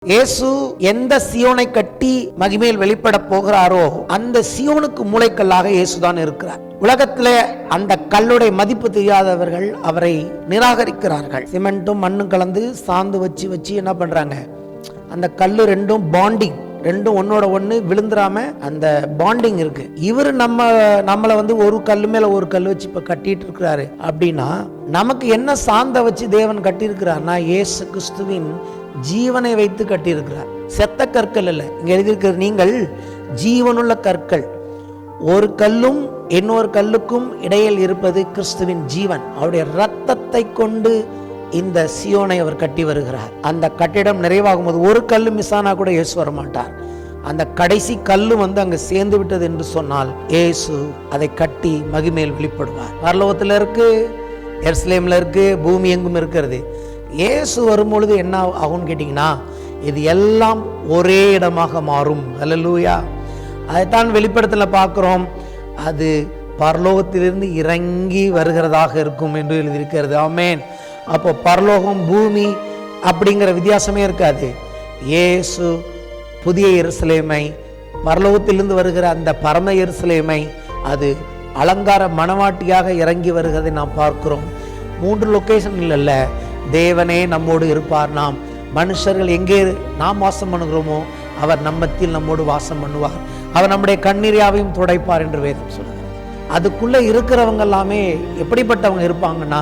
இயேசு எந்த சியோனை கட்டி மகிமையில் வெளிப்பட போகிறாரோ அந்த சியோனுக்கு மூளைக்கல்லாக இயேசுதான் இருக்கிறார். உலகத்திலே அந்த கல்லுடைய மதிப்பு தெரியாதவர்கள் அவரை நிராகரிக்கிறார்கள். சிமெண்ட்டும் மண்ணும் கலந்து சாந்து வச்சு என்ன பண்றாங்க, அந்த கல்லு ரெண்டும் பாண்டிங், ரெண்டும் ஒன்னோட ஒண்ணு விழுந்துராம அந்த பாண்டிங் இருக்கு. இவர் நம்மளை ஒரு கல்லு மேல ஒரு கல்லு வச்சு இப்ப கட்டிட்டு இருக்கிறாரு. அப்படின்னா நமக்கு என்ன சாந்த வச்சு தேவன் கட்டி இருக்கிறார்னா இயேசு கிறிஸ்துவின் ஜீவனை வைத்து கட்டியிருக்கிறார். செத்த கற்கள் அல்ல. இங்க எழுதியிருக்கிற நீங்கள் ஜீவனுள்ள கற்கள். ஒரு கல்லும் இன்னொரு கல்லுக்கும் இடையில் இருப்பது கிறிஸ்துவின் ஜீவன். அவருடைய ரத்தத்தை கொண்டு இந்த சியோனை அவர் கட்டி வருகிறார். அந்த கட்டிடம் நிறைவாகும் போது ஒரு கல்லு மிஸ் ஆனா கூட இயேசு வர மாட்டார். அந்த கடைசி கல்லு அங்க சேர்ந்து விட்டது என்று சொன்னால் இயேசு அதை கட்டி மகிமையில் வெளிப்படுவார். பரலோகத்தில் இருக்கு, எருசலேம்ல இருக்கு, பூமி எங்கும் இருக்கிறது. இயேசு வரும்பொழுது என்ன ஆகும்னு கேட்டீங்கன்னா இது எல்லாம் ஒரே இடமாக மாறும். ஹல்லேலூயா. அதைத்தான் வெளிப்படத்துல பார்க்கிறோம். அது பரலோகத்திலிருந்து இறங்கி வருகிறதாக இருக்கும் என்று எழுதியிருக்கிறது. ஆமென். அப்போ பரலோகம் பூமி அப்படிங்கிற வித்தியாசமே இருக்காது. இயேசு புதிய எருசலேமை, பரலோகத்திலிருந்து வருகிற அந்த பரம எருசலேமை, அது அலங்கார மணவாட்டியாக இறங்கி வருகிறதை நாம் பார்க்கிறோம். 3 லொகேஷன் இல்லைல்ல, தேவனே நம்மோடு இருப்பார். நாம் மனுஷர்கள் எங்கே நாம் வாசம் பண்ணுகிறோமோ அவர் நம்மத்தில் நம்மோடு வாசம் பண்ணுவார். அவர் நம்முடைய கண்ணீரையும் துடைப்பார் என்று வேதம் சொல்லுது. அதுக்குள்ள இருக்கிறவங்க எல்லாமே எப்படிப்பட்டவங்க இருப்பாங்கன்னா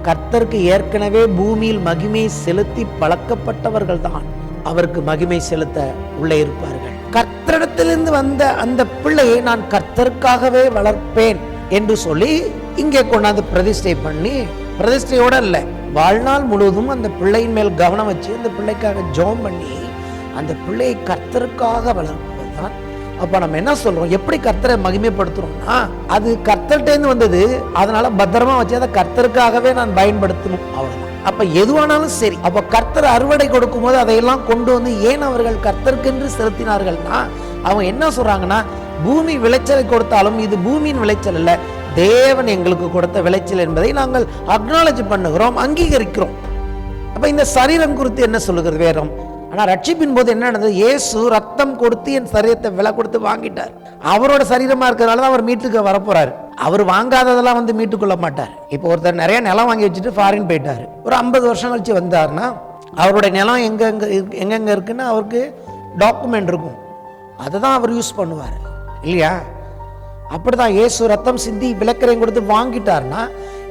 கர்த்தருக்கு ஏற்கனவே பூமியில் மகிமை செலுத்தி பழக்கப்பட்டவர்கள் தான் அவருக்கு மகிமை செலுத்த உள்ளே இருப்பார்கள். கர்த்தரிடத்திலிருந்து வந்த அந்த பிள்ளையை நான் கர்த்தருக்காகவே வளர்ப்பேன் என்று சொல்லி இங்கே கொண்டாந்து பிரதிஷ்டை பண்ணி, பிரதிஷ்டையோட இல்ல, வாழ்நாள் முழுவதும் அந்த பிள்ளையின் மேல் கவனம் வச்சு அந்த பிள்ளைக்காக ஜெபம் பண்ணி அந்த பிள்ளையை கர்த்தருக்காக வளர்ப்பதுதான். அப்ப நம்ம என்ன சொல்றோம், எப்படி கர்த்தரை மகிமைப்படுத்துறோம்னா அது கர்த்தர்கிட்டேருந்து வந்தது, அதனால பத்திரமா வச்சு அதை கர்த்தருக்காகவே நான் பயன்படுத்தணும், அவ்வளவுதான். அப்ப எதுவானாலும் சரி, அப்ப கர்த்தர் அறுவடை கொடுக்கும் போது அதையெல்லாம் கொண்டு வந்து ஏன் அவர்கள் கர்த்தருக்கென்று செலுத்தினார்கள்னா அவங்க என்ன சொல்றாங்கன்னா, பூமி விளைச்சலை கொடுத்தாலும் இது பூமியின் விளைச்சல் அல்ல, தேவன் எங்களுக்கு கொடுத்த விளைச்சல் என்பதை நாங்கள் அக்னாலஜ் பண்ணுகிறோம், அங்கீகரிக்கிறோம். அப்ப இந்த சரீரம் குறித்து என்ன சொல்லுகிறது வேதம்? ஆனா ரட்சிப்பின் போது என்ன நடந்தது, இயேசு ரத்தம் கொடுத்து என் சரீரத்தை விலை கொடுத்து வாங்கிட்டார். அவரோட சரீரமா இருக்கிறதுனால தான் அவர் மீட்டுக்கு வரப்போறாரு. அவர் வாங்காததெல்லாம் மீட்டுக்கொள்ள மாட்டார். இப்போ ஒருத்தர் நிறைய நிலம் வாங்கி வச்சுட்டு ஃபாரின் போயிட்டாரு, ஒரு 50 வருஷம் கழிச்சு வந்தாருன்னா அவருடைய நிலம் எங்கெங்க இருக்குன்னு அவருக்கு டாக்குமெண்ட் இருக்கும், அதை தான் அவர் யூஸ் பண்ணுவார் இல்லையா? அப்படிதான் இயேசு ரத்தம் சிந்தி விளக்கரையும் கொடுத்து வாங்கிட்டார்னா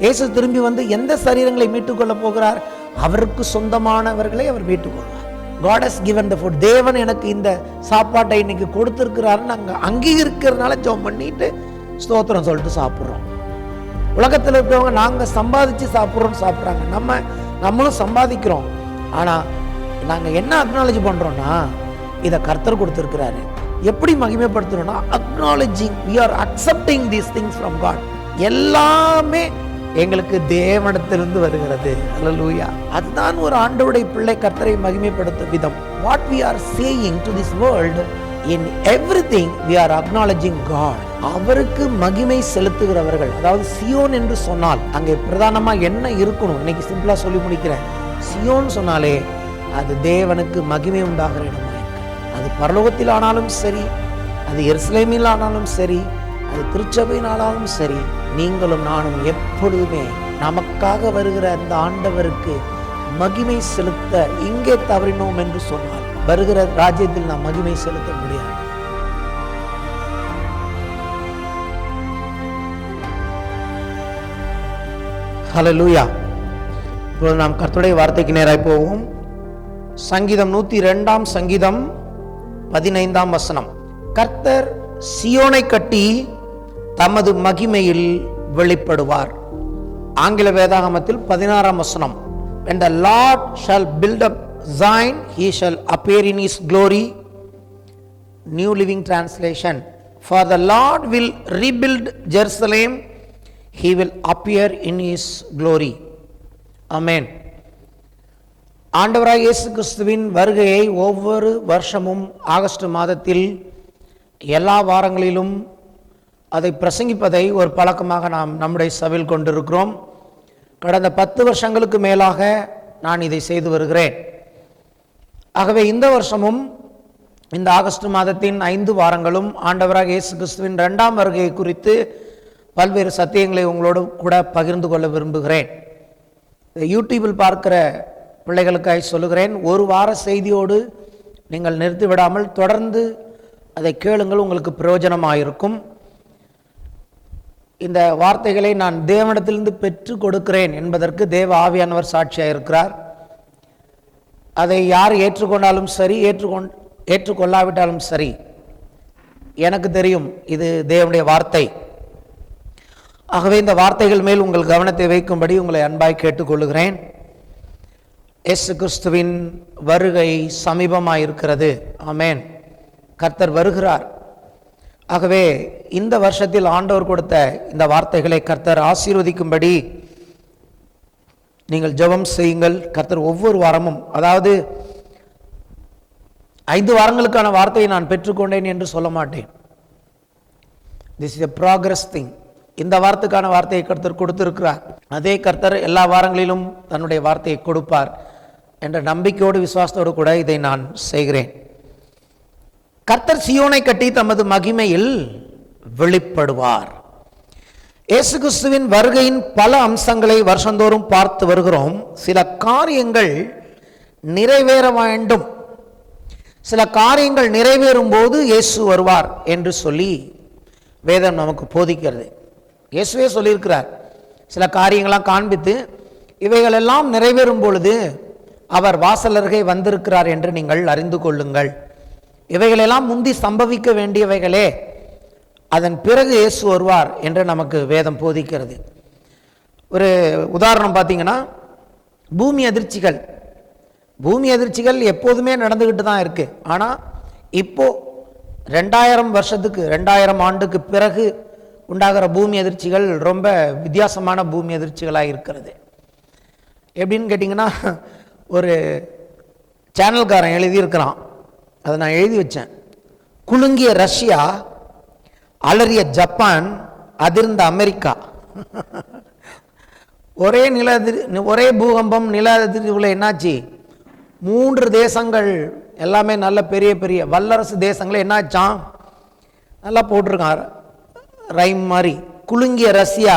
இயேசு திரும்பி வந்து எந்த சரீரங்களை மீட்டுக்கொள்ள போகிறார்? அவருக்கு சொந்தமானவர்களை அவர் மீட்டுக்கொள்வார். God has given the food. தேவன் எனக்கு இந்த சாப்பாட்டை இன்னைக்கு கொடுத்திருக்கிறாருன்னு நாங்கள் அங்கீகரிக்கிறதுனால ஜெபம் பண்ணிட்டு ஸ்தோத்திரம் சொல்லிட்டு சாப்பிட்றோம். உலகத்தில் இருக்கிறவங்க நாங்கள் சம்பாதிச்சு சாப்பிட்றாங்க, நம்மளும் சம்பாதிக்கிறோம். ஆனால் நாங்கள் என்ன அக்னாலஜி பண்ணுறோன்னா இதை கர்த்தர் கொடுத்துருக்கிறாரு. எப்படி மகிமைப்படுத்துறோம்னா acknowledging, we are accepting these things from God. எல்லாமே எங்களுக்கு தேவனிடத்திலிருந்து வருகிறது. ஹல்லேலூயா. அதுதான் ஒரு ஆண்டவருடைய பிள்ளை கர்த்தரை மகிமைப்படுத்தும் விதம். What we are saying to this world, in everything we are acknowledging God. அவருக்கு மகிமை செலுத்துகிறவர்கள், அதாவது சியோன் என்று சொன்னால் அங்கே பிரதானமா என்ன இருக்கணும்? இன்னைக்கு சிம்பிளா சொல்லி முடிக்கிறேன். சியோன் சொன்னாலே அது தேவனுக்கு மகிமை உண்டாகிற இடம். அது பரலோகத்தில் ஆனாலும் சரி, அது எருசலேமில் ஆனாலும் சரி, அது திருச்சபையில் ஆனாலும் சரி, நீங்களும் நானும் எப்பொழுதுமே நமக்காக வருகிற அந்த ஆண்டவருக்கு மகிமை செலுத்த இங்கே தவறினோம் என்று சொன்னால் வருகிற ராஜ்யத்தில் நாம் மகிமை செலுத்த முடியாது. ஹல்லேலூயா. இப்போது நாம் கர்த்தருடைய வார்த்தைக்கு நேராய் போவோம். சங்கீதம் 102ஆம் சங்கீதம் 15ஆம் வசனம். கர்த்தர் சியோனை கட்டி தமது மகிமையில் வெளிப்படுவார். ஆங்கில வேதாகமத்தில் 16ஆம் வசனம். When the Lord shall build up Zion, he shall appear in his glory. New Living Translation. For the Lord will rebuild Jerusalem, he will appear in his glory. Amen. ஆண்டவராய் இயேசு கிறிஸ்துவின் வருகையை ஒவ்வொரு வருஷமும் ஆகஸ்ட் மாதத்தில் எல்லா வாரங்களிலும் அதை பிரசங்கிப்பதை ஒரு பழக்கமாக நாம் நம்முடைய சபையில் கொண்டிருக்கிறோம். கடந்த 10 வருஷங்களுக்கு மேலாக நான் இதை செய்து வருகிறேன். ஆகவே இந்த வருஷமும் இந்த ஆகஸ்ட் மாதத்தின் 5 வாரங்களும் ஆண்டவராக இயேசு கிறிஸ்துவின் 2ஆம் வருகை குறித்து பல்வேறு சத்தியங்களை உங்களோடு கூட பகிர்ந்து கொள்ள விரும்புகிறேன். யூடியூபில் பார்க்கிற பிள்ளைகளுக்காய் சொல்லுகிறேன், ஒரு வார செய்தியோடு நீங்கள் நிறுத்திவிடாமல் தொடர்ந்து அதை கேளுங்கள், உங்களுக்கு பிரயோஜனமாயிருக்கும். இந்த வார்த்தைகளை நான் தேவனிடத்திலிருந்து பெற்று கொடுக்கிறேன் என்பதற்கு தேவ ஆவியானவர் சாட்சியாக இருக்கிறார். அதை யார் ஏற்றுக்கொண்டாலும் சரி, ஏற்றுக்கொள்ளாவிட்டாலும் சரி, எனக்கு தெரியும் இது தேவனுடைய வார்த்தை. ஆகவே இந்த வார்த்தைகள் மேல் உங்கள் கவனத்தை வைக்கும்படி உங்களை அன்பாய் கேட்டுக்கொள்ளுகிறேன். இயேசு கிறிஸ்துவின் வருகை சமீபமாயிருக்கிறது. ஆமென். கர்த்தர் வருகிறார். ஆகவே இந்த வருஷத்தில் ஆண்டவர் கொடுத்த இந்த வார்த்தைகளை கர்த்தர் ஆசீர்வதிக்கும்படி நீங்கள் ஜெபம் செய்யுங்கள். கர்த்தர் ஒவ்வொரு வாரமும், அதாவது 5 வாரங்களுக்கான வார்த்தையை நான் பெற்றுக்கொண்டேன் என்று சொல்ல மாட்டேன். This is a progress thing. இந்த வாரத்துக்கான வார்த்தையை கர்த்தர் கொடுத்திருக்கிறார். அதே கர்த்தர் எல்லா வாரங்களிலும் தன்னுடைய வார்த்தையை கொடுப்பார் என்ற நம்பிக்கையோடு விசுவாசத்தோடு கூட இதை நான் செய்கிறேன். கர்த்தர் சீயோனை கட்டி தமது மகிமையில் வெளிப்படுவார். இயேசு கிறிஸ்துவின் வருகையின் பல அம்சங்களை வருஷந்தோறும் பார்த்து வருகிறோம். சில காரியங்கள் நிறைவேற வேண்டும். சில காரியங்கள் நிறைவேறும் போது இயேசு வருவார் என்று சொல்லி வேதம் நமக்கு போதிக்கிறது. இயேசுவே சொல்லியிருக்கிறார். சில காரியங்களாம் காண்பித்து இவைகளெல்லாம் நிறைவேறும் பொழுது அவர் வாசல் அருகே வந்திருக்கிறார் என்று நீங்கள் அறிந்து கொள்ளுங்கள். இவைகளெல்லாம் முந்தி சம்பவிக்க வேண்டியவைகளே, அதன் பிறகு இயேசு வருவார் என்று நமக்கு வேதம் போதிக்கிறது. ஒரு உதாரணம் பார்த்தீங்கன்னா, பூமி அதிர்ச்சிகள் எப்போதுமே நடந்துக்கிட்டு தான் இருக்கு. ஆனால் இப்போ 2000 ஆண்டுக்கு பிறகு உண்டாகிற பூமி அதிர்ச்சிகள் ரொம்ப வித்தியாசமான பூமி அதிர்ச்சிகளாக இருக்கிறது. எப்படின்னு கேட்டிங்கன்னா, ஒரு சேனல்காரன் எழுதியிருக்கிறான், அதை நான் எழுதி வச்சேன். குலுங்கிய ரஷ்யா, அலறிய ஜப்பான், அதிர்ந்த அமெரிக்கா. ஒரே பூகம்பம், நில அதிர்வுல என்னாச்சு, 3 தேசங்கள் எல்லாமே நல்ல பெரிய பெரிய வல்லரசு தேசங்கள் என்னாச்சான், நல்லா போட்டிருக்கான் ரைம் மாதிரி. குலுங்கிய ரஷ்யா,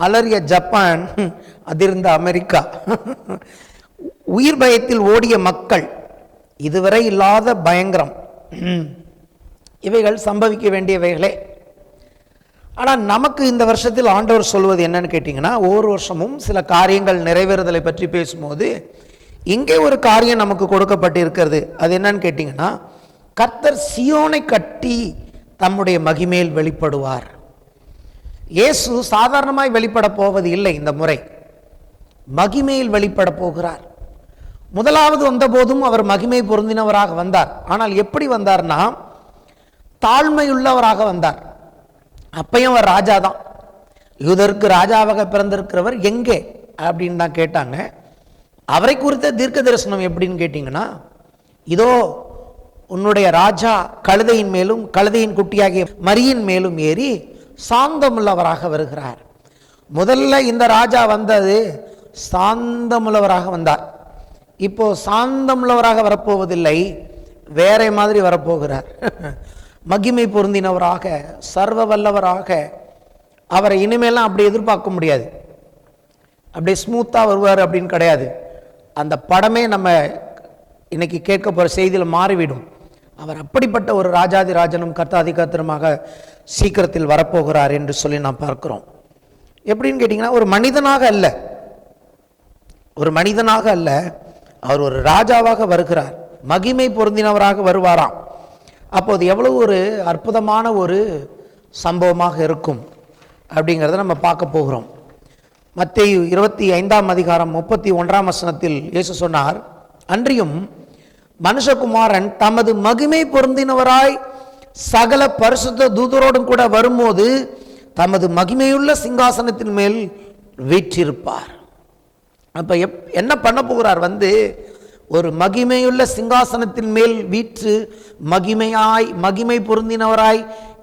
அலறிய ஜப்பான், அதிர்ந்த அமெரிக்கா. உயிர் பயத்தில் ஓடிய மக்கள், இதுவரை இல்லாத பயங்கரம். இவைகள் சம்பவிக்க வேண்டியவைகளே. ஆனால் நமக்கு இந்த வருஷத்தில் ஆண்டவர் சொல்வது என்னன்னு கேட்டிங்கன்னா, ஒவ்வொரு வருஷமும் சில காரியங்கள் நிறைவேறுதலை பற்றி பேசும்போது இங்கே ஒரு காரியம் நமக்கு கொடுக்கப்பட்டிருக்கிறது. அது என்னன்னு கேட்டிங்கன்னா, கர்த்தர் சீயோனை கட்டி தம்முடைய மகிமையில் வெளிப்படுவார். இயேசு சாதாரணமாய் வெளிப்பட போவது இல்லை. இந்த முறை மகிமையில் வெளிப்பட போகிறார். முதலாவது வந்தபோதும் அவர் மகிமை பொருந்தினவராக வந்தார். ஆனால் எப்படி வந்தார்னா, தாழ்மையுள்ளவராக வந்தார். அப்பையும் அவர் ராஜா தான். யூதருக்கு ராஜாவாக பிறந்திருக்கிறவர் எங்கே அப்படின்னு தான் கேட்டாங்க. அவரை குறித்த தீர்க்க தரிசனம் எப்படின்னு கேட்டிங்கன்னா, இதோ உன்னுடைய ராஜா கழுதையின் மேலும் கழுதையின் குட்டியாகிய மரியின் மேலும் ஏறி சாந்தமுள்ளவராக வருகிறார். முதல்ல இந்த ராஜா வந்தது சாந்தமுள்ளவராக வந்தார். இப்போ சாந்தமுள்ளவராக வரப்போவதில்லை, வேற மாதிரி வரப்போகிறார். மகிமை பொருந்தினவராக, சர்வ வல்லவராக. அவரை இனிமேலாம் அப்படி எதிர்பார்க்க முடியாது. அப்படி ஸ்மூத்தாக வருவார் அப்படின்னு கிடையாது. அந்த படமே நம்ம இன்னைக்கு கேட்க போகிற செய்தியில் மாறிவிடும். அவர் அப்படிப்பட்ட ஒரு ராஜாதி ராஜனும் கர்த்தாதி கர்த்தருமாக சீக்கிரத்தில் வரப்போகிறார் என்று சொல்லி நாம் பார்க்கிறோம். எப்படின்னு கேட்டிங்கன்னா, ஒரு மனிதனாக அல்ல, அவர் ஒரு ராஜாவாக வருகிறார். மகிமை பொருந்தினவராக வருவாராம். அப்போது எவ்வளவு ஒரு அற்புதமான ஒரு சம்பவமாக இருக்கும் அப்படிங்கிறத நம்ம பார்க்க போகிறோம். மத்தேயு 25ஆம் அதிகாரம் 31ஆம் வசனத்தில் இயேசு சொன்னார், அன்றியும் மனுஷகுமாரன் தமது மகிமை பொருந்தினவராய் சகல பரிசுத்த தூதரோடும் கூட வரும்போது தமது மகிமையுள்ள சிங்காசனத்தின் மேல் வீற்றிருப்பார். அப்ப என்ன பண்ண போகிறார்? ஒரு மகிமையுள்ள சிங்காசனத்தின் மேல் வீற்று மகிமை பொருந்தினவராய்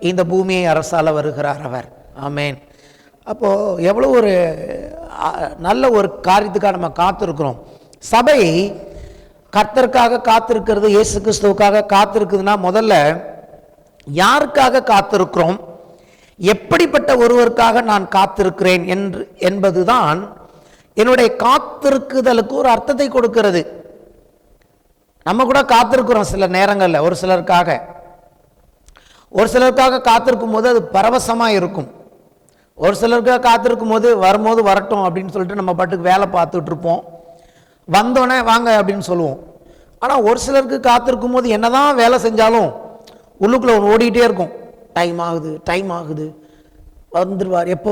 இந்த பூமியை அரசால வருகிறார் அவர். ஆமேன். அப்போ எவ்வளவு ஒரு நல்ல ஒரு காரியத்துக்காக நம்ம காத்திருக்கிறோம். சபை கர்த்தருக்காக காத்திருக்கிறது, இயேசு கிறிஸ்துவுக்காக காத்திருக்குதுன்னா முதல்ல யாருக்காக காத்திருக்கிறோம், எப்படிப்பட்ட ஒருவருக்காக நான் காத்திருக்கிறேன் என்பதுதான் என்னுடைய காத்திருக்குதலுக்கு ஒரு அர்த்தத்தை கொடுக்கிறது. நம்ம கூட காத்திருக்கிறோம் சில நேரங்களில் ஒரு சிலருக்காக காத்திருக்கும் போது அது பரவசமாக இருக்கும். ஒரு சிலருக்காக காத்திருக்கும் போது வரும்போது வரட்டும் அப்படின்னு சொல்லிட்டு நம்ம பாட்டுக்கு வேலை பார்த்துட்டு இருப்போம். வந்தோடனே வாங்க அப்படின்னு சொல்லுவோம். ஆனால் ஒரு சிலருக்கு காத்திருக்கும் போது என்னதான் வேலை செஞ்சாலும் உள்ளுக்குள்ளே ஒன்று ஓடிக்கிட்டே இருக்கும். டைம் ஆகுது, வந்துடுவார், எப்போ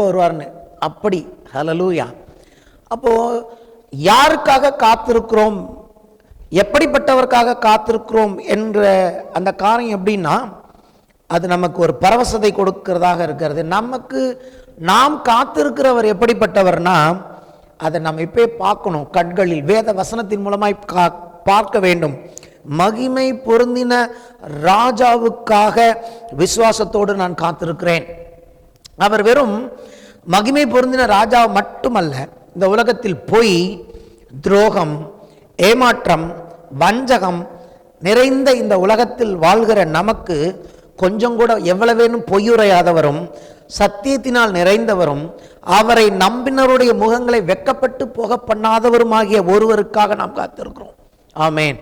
வருவார்னு. அப்படி ஹல்லேலூயா. அப்போது யாருக்காக காத்திருக்கிறோம், எப்படிப்பட்டவருக்காக காத்திருக்கிறோம் என்ற அந்த காரியம் எப்படின்னா, அது நமக்கு ஒரு பரவசத்தை கொடுக்கிறதாக இருக்கிறது. நாம் காத்திருக்கிறவர் எப்படிப்பட்டவர்னா அதை நம்ம இப்போ பார்க்கணும். கண்களில் வேத வசனத்தின் மூலமாய் பார்க்க வேண்டும். மகிமை பொருந்தின ராஜாவுக்காக விசுவாசத்தோடு நான் காத்திருக்கிறேன். அவர் வெறும் மகிமை பொருந்தின ராஜா மட்டுமல்ல, இந்த உலகத்தில் பொய், துரோகம், ஏமாற்றம், வஞ்சகம் நிறைந்த இந்த உலகத்தில் வாழ்கிற நமக்கு கொஞ்சம் கூட எவ்வளவேனும் பொய்யுரையாதவரும், சத்தியத்தினால் நிறைந்தவரும், அவரை நம்பினருடைய முகங்களை வெட்கப்பட்டு போக பண்ணாதவருமாகிய ஒருவருக்காக நாம் காத்திருக்கிறோம். ஆமேன்.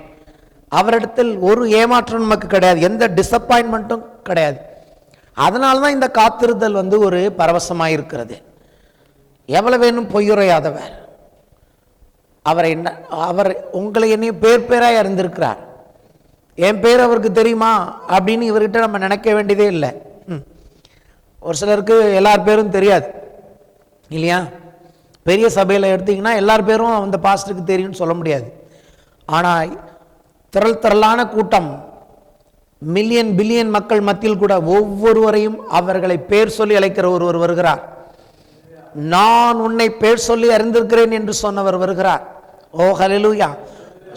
அவரிடத்தில் ஒரு ஏமாற்றம் நமக்கு கிடையாது, எந்த டிசப்பாயின்மெண்ட்டும் கிடையாது. அதனால தான் இந்த காத்திருத்தல் ஒரு பரவசமாக இருக்கிறது. எவ்வளவேனும் பொய்யுரையாதவர், அவர் உங்களை என்னையும் பேராக அறிந்திருக்கிறார். என் பேர் அவருக்கு தெரியுமா அப்படின்னு இவர்கிட்ட நம்ம நினைக்க வேண்டியதே இல்லை. ஒரு சிலருக்கு எல்லார் பேரும் தெரியாது இல்லையா? பெரிய சபையில் எடுத்தீங்கன்னா எல்லார் பேரும் அந்த பாஸ்டருக்கு தெரியும்னு சொல்ல முடியாது. ஆனால் திரளான கூட்டம், மில்லியன் பில்லியன் மக்கள் மத்தியில் கூட ஒவ்வொருவரையும் அவர்களை பேர் சொல்லி அழைக்கிற ஒருவர் வருகிறார். நான் உன்னை பேர் சொல்லி அறிந்திருக்கிறேன் என்று சொன்னவர் வருகிறார். ஓ ஹல்லேலூயா.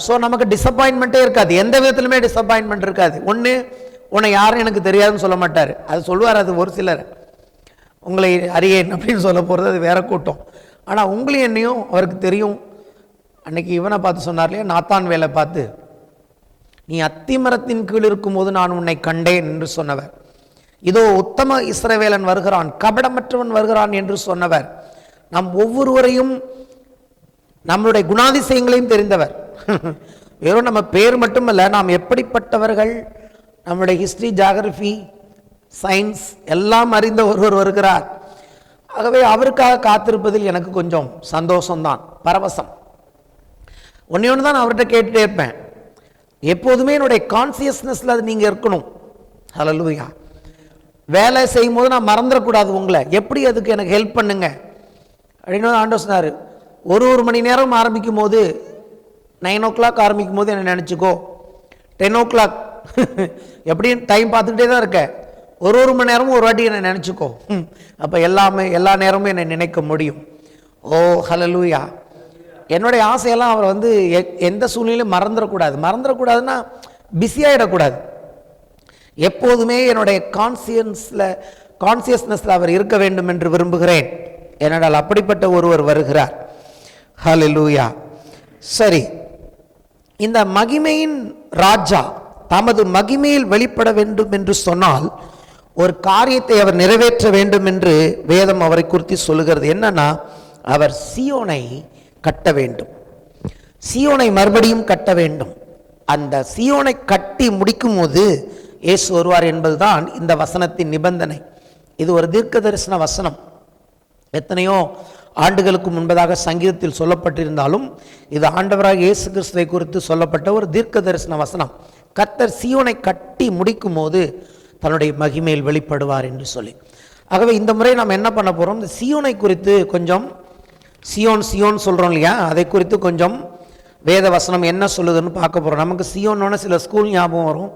ஸோ நமக்கு டிசப்பாயின்மெண்ட்டே இருக்காது, எந்த விதத்திலுமே டிசப்பாயின்மெண்ட் இருக்காது. உன்னை யாரும் எனக்கு தெரியாதுன்னு சொல்ல மாட்டார். அது சொல்லுவார், அது ஒரு சிலர். உங்களை அறியேன் அப்படின்னு சொல்ல போகிறது அது வேற கூட்டம். ஆனால் உங்களையும் என்னையும் அவருக்கு தெரியும். அன்னைக்கு இவனை பார்த்து சொன்னார் இல்லையா, நாத்தான் வேலை பார்த்து, நீ அத்திமரத்தின் கீழ் இருக்கும்போது நான் உன்னை கண்டேன் என்று சொன்னவர். இதோ உத்தம இஸ்ரவேலன் வருகிறான், கபடமற்றவன் வருகிறான் என்று சொன்னவர். நம் ஒவ்வொருவரையும் நம்மளுடைய குணாதிசயங்களையும் தெரிந்தவர். வெறும் நம்ம பேர் மட்டுமல்ல, நாம் எப்படிப்பட்டவர்கள், நம்முடைய ஹிஸ்டரி, ஜியாகிரபி, சயின்ஸ் எல்லாம் அறிந்த ஒருவர் வருகிறார். ஆகவே அவருக்காக காத்திருப்பதில் எனக்கு கொஞ்சம் சந்தோஷம்தான், பரவசம். ஒன்று தான் அவர்கிட்ட கேட்டுட்டே இருப்பேன். எப்போதுமே என்னுடைய கான்சியஸ்னஸில் அது நீங்கள் இருக்கணும். ஹல்லேலூயா. வேலை செய்யும் போது நான் மறந்துடக்கூடாது உங்களை. எப்படி அதுக்கு எனக்கு ஹெல்ப் பண்ணுங்க அப்படின்னு ஆண்டவர் சொன்னார். ஒரு மணி நேரம் ஆரம்பிக்கும் போது 9 o'clock ஆரம்பிக்கும் போது என்ன நினச்சிக்கோ, 10 o'clock எப்படின்னு டைம் பார்த்துக்கிட்டே தான் இருக்க. ஒரு மணி நேரமும் ஒரு வாட்டி என்னை நினச்சிக்கோ. அப்போ எல்லா நேரமும் என்னை நினைக்க முடியும். ஓ ஹல்லேலூயா. என்னுடைய ஆசையெல்லாம் அவர் எந்த சூழ்நிலையும் மறந்துடக்கூடாதுன்னா பிஸியாகிடக்கூடாது. எப்போதுமே என்னுடைய கான்சியஸ்னஸில் அவர் இருக்க வேண்டும் என்று விரும்புகிறேன். ஏனென்றால் அப்படிப்பட்ட ஒருவர் வருகிறார். ஹல்லேலூயா. சரி, இந்த மகிமையின் ராஜா தமது மகிமையில் வெளிப்பட வேண்டும் என்று சொன்னால் ஒரு காரியத்தை அவர் நிறைவேற்ற வேண்டும் என்று வேதம் அவரை குறித்து சொல்லுகிறது. என்னன்னா, அவர் சீயோனை கட்ட வேண்டும், சீயோனை மறுபடியும் கட்ட வேண்டும். அந்த சீயோனை கட்டி முடிக்கும் போது இயேசு வருவார் என்பதுதான் இந்த வசனத்தின் நிபந்தனை. இது ஒரு தீர்க்க தரிசன வசனம். எத்தனையோ ஆண்டுகளுக்கு முன்பதாக சங்கீதத்தில் சொல்லப்பட்டிருந்தாலும் இது ஆண்டவராக இயேசு கிறிஸ்துவை குறித்து சொல்லப்பட்ட ஒரு தீர்க்க தரிசன வசனம். கர்த்தர் சீயோனை கட்டி முடிக்கும் போது தன்னுடைய மகிமையில் வெளிப்படுவார் என்று சொல்லி. ஆகவே இந்த முறை நாம் என்ன பண்ண போகிறோம், இந்த சீயோனை குறித்து கொஞ்சம், சியோன் சொல்கிறோம் இல்லையா, அதை குறித்து கொஞ்சம் வேத வசனம் என்ன சொல்லுதுன்னு பார்க்க போகிறோம். நமக்கு சியோன்னோட சில ஸ்கூல் ஞாபகம் வரும்,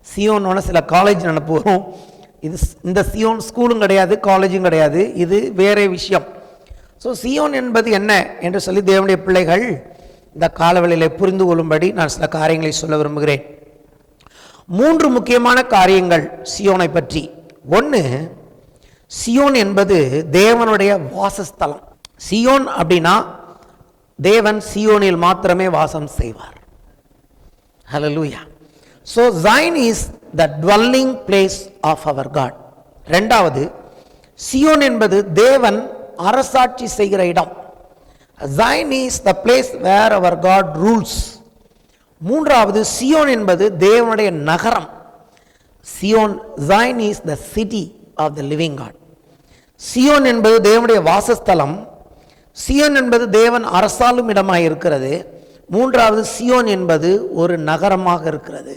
சியோன்னோட சில காலேஜ் நினப்பு வரும். இந்த சியோன் ஸ்கூலும் கிடையாது, காலேஜும் கிடையாது, இது வேற விஷயம். ஸோ சியோன் என்பது என்ன என்று சொல்லி தேவனுடைய பிள்ளைகள் இந்த காலவெளியில் புரிந்து கொள்ளும்படி நான் சில காரியங்களை சொல்ல விரும்புகிறேன். 3 முக்கியமான காரியங்கள் சியோனை பற்றி. ஒன்று, சியோன் என்பது தேவனுடைய வாசஸ்தலம். சியோன் அப்படின்னா தேவன் சியோனில் மாத்திரமே வாசம் செய்வார். Hallelujah. So Zion is the dwelling place of our God. இரண்டாவது, சியோன் என்பது தேவன் அரசாட்சி செய்கிற இடம். Zion is the place where our God rules. மூன்றாவது, சியோன் என்பது தேவனுடைய நகரம். Zion, Zion is the city of the living God. Zion என்பது தேவனுடைய வாசஸ்தலம். சியோன் என்பது தேவன் அரசாளும் இடமாக இருக்கிறது. மூன்றாவது, சியோன் என்பது ஒரு நகரமாக இருக்கிறது.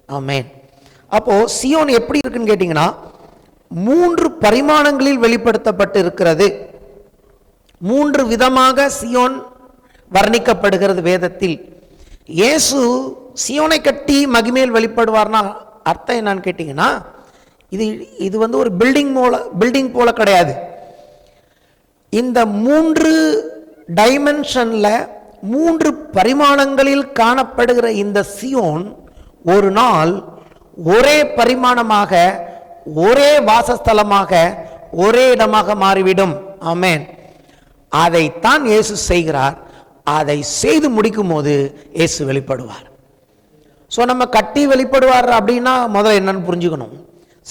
ஆமென். அப்போ சியோன் எப்படி இருக்குன்னு கேட்டீங்கன்னா, 3 பரிமாணங்களில் வெளிப்படுத்தப்பட்டு இருக்கிறது. 3 விதமாக சியோன் வர்ணிக்கப்படுகிறது வேதத்தில். இயேசு சியோனை கட்டி மகிமையில் வெளிப்படுவார்னா அர்த்தம் என்னன்னு கேட்டீங்கன்னா, இது ஒரு பில்டிங் போல கிடையாது. இந்த 3 டைமென்ஷன்ல 3 பரிமாணங்களில் காணப்படுகிற இந்த சியோன் ஒரு நாள் ஒரே பரிமாணமாக, ஒரே வாசஸ்தலமாக, ஒரே இடமாக மாறிவிடும். ஆமென். அதைத்தான் இயேசு செய்கிறார். அதை செய்து முடிக்கும் போது இயேசு வெளிப்படுவார். ஸோ நம்ம கட்டி வெளிப்படுவார் அப்படின்னா முதல்ல என்னன்னு புரிஞ்சுக்கணும்.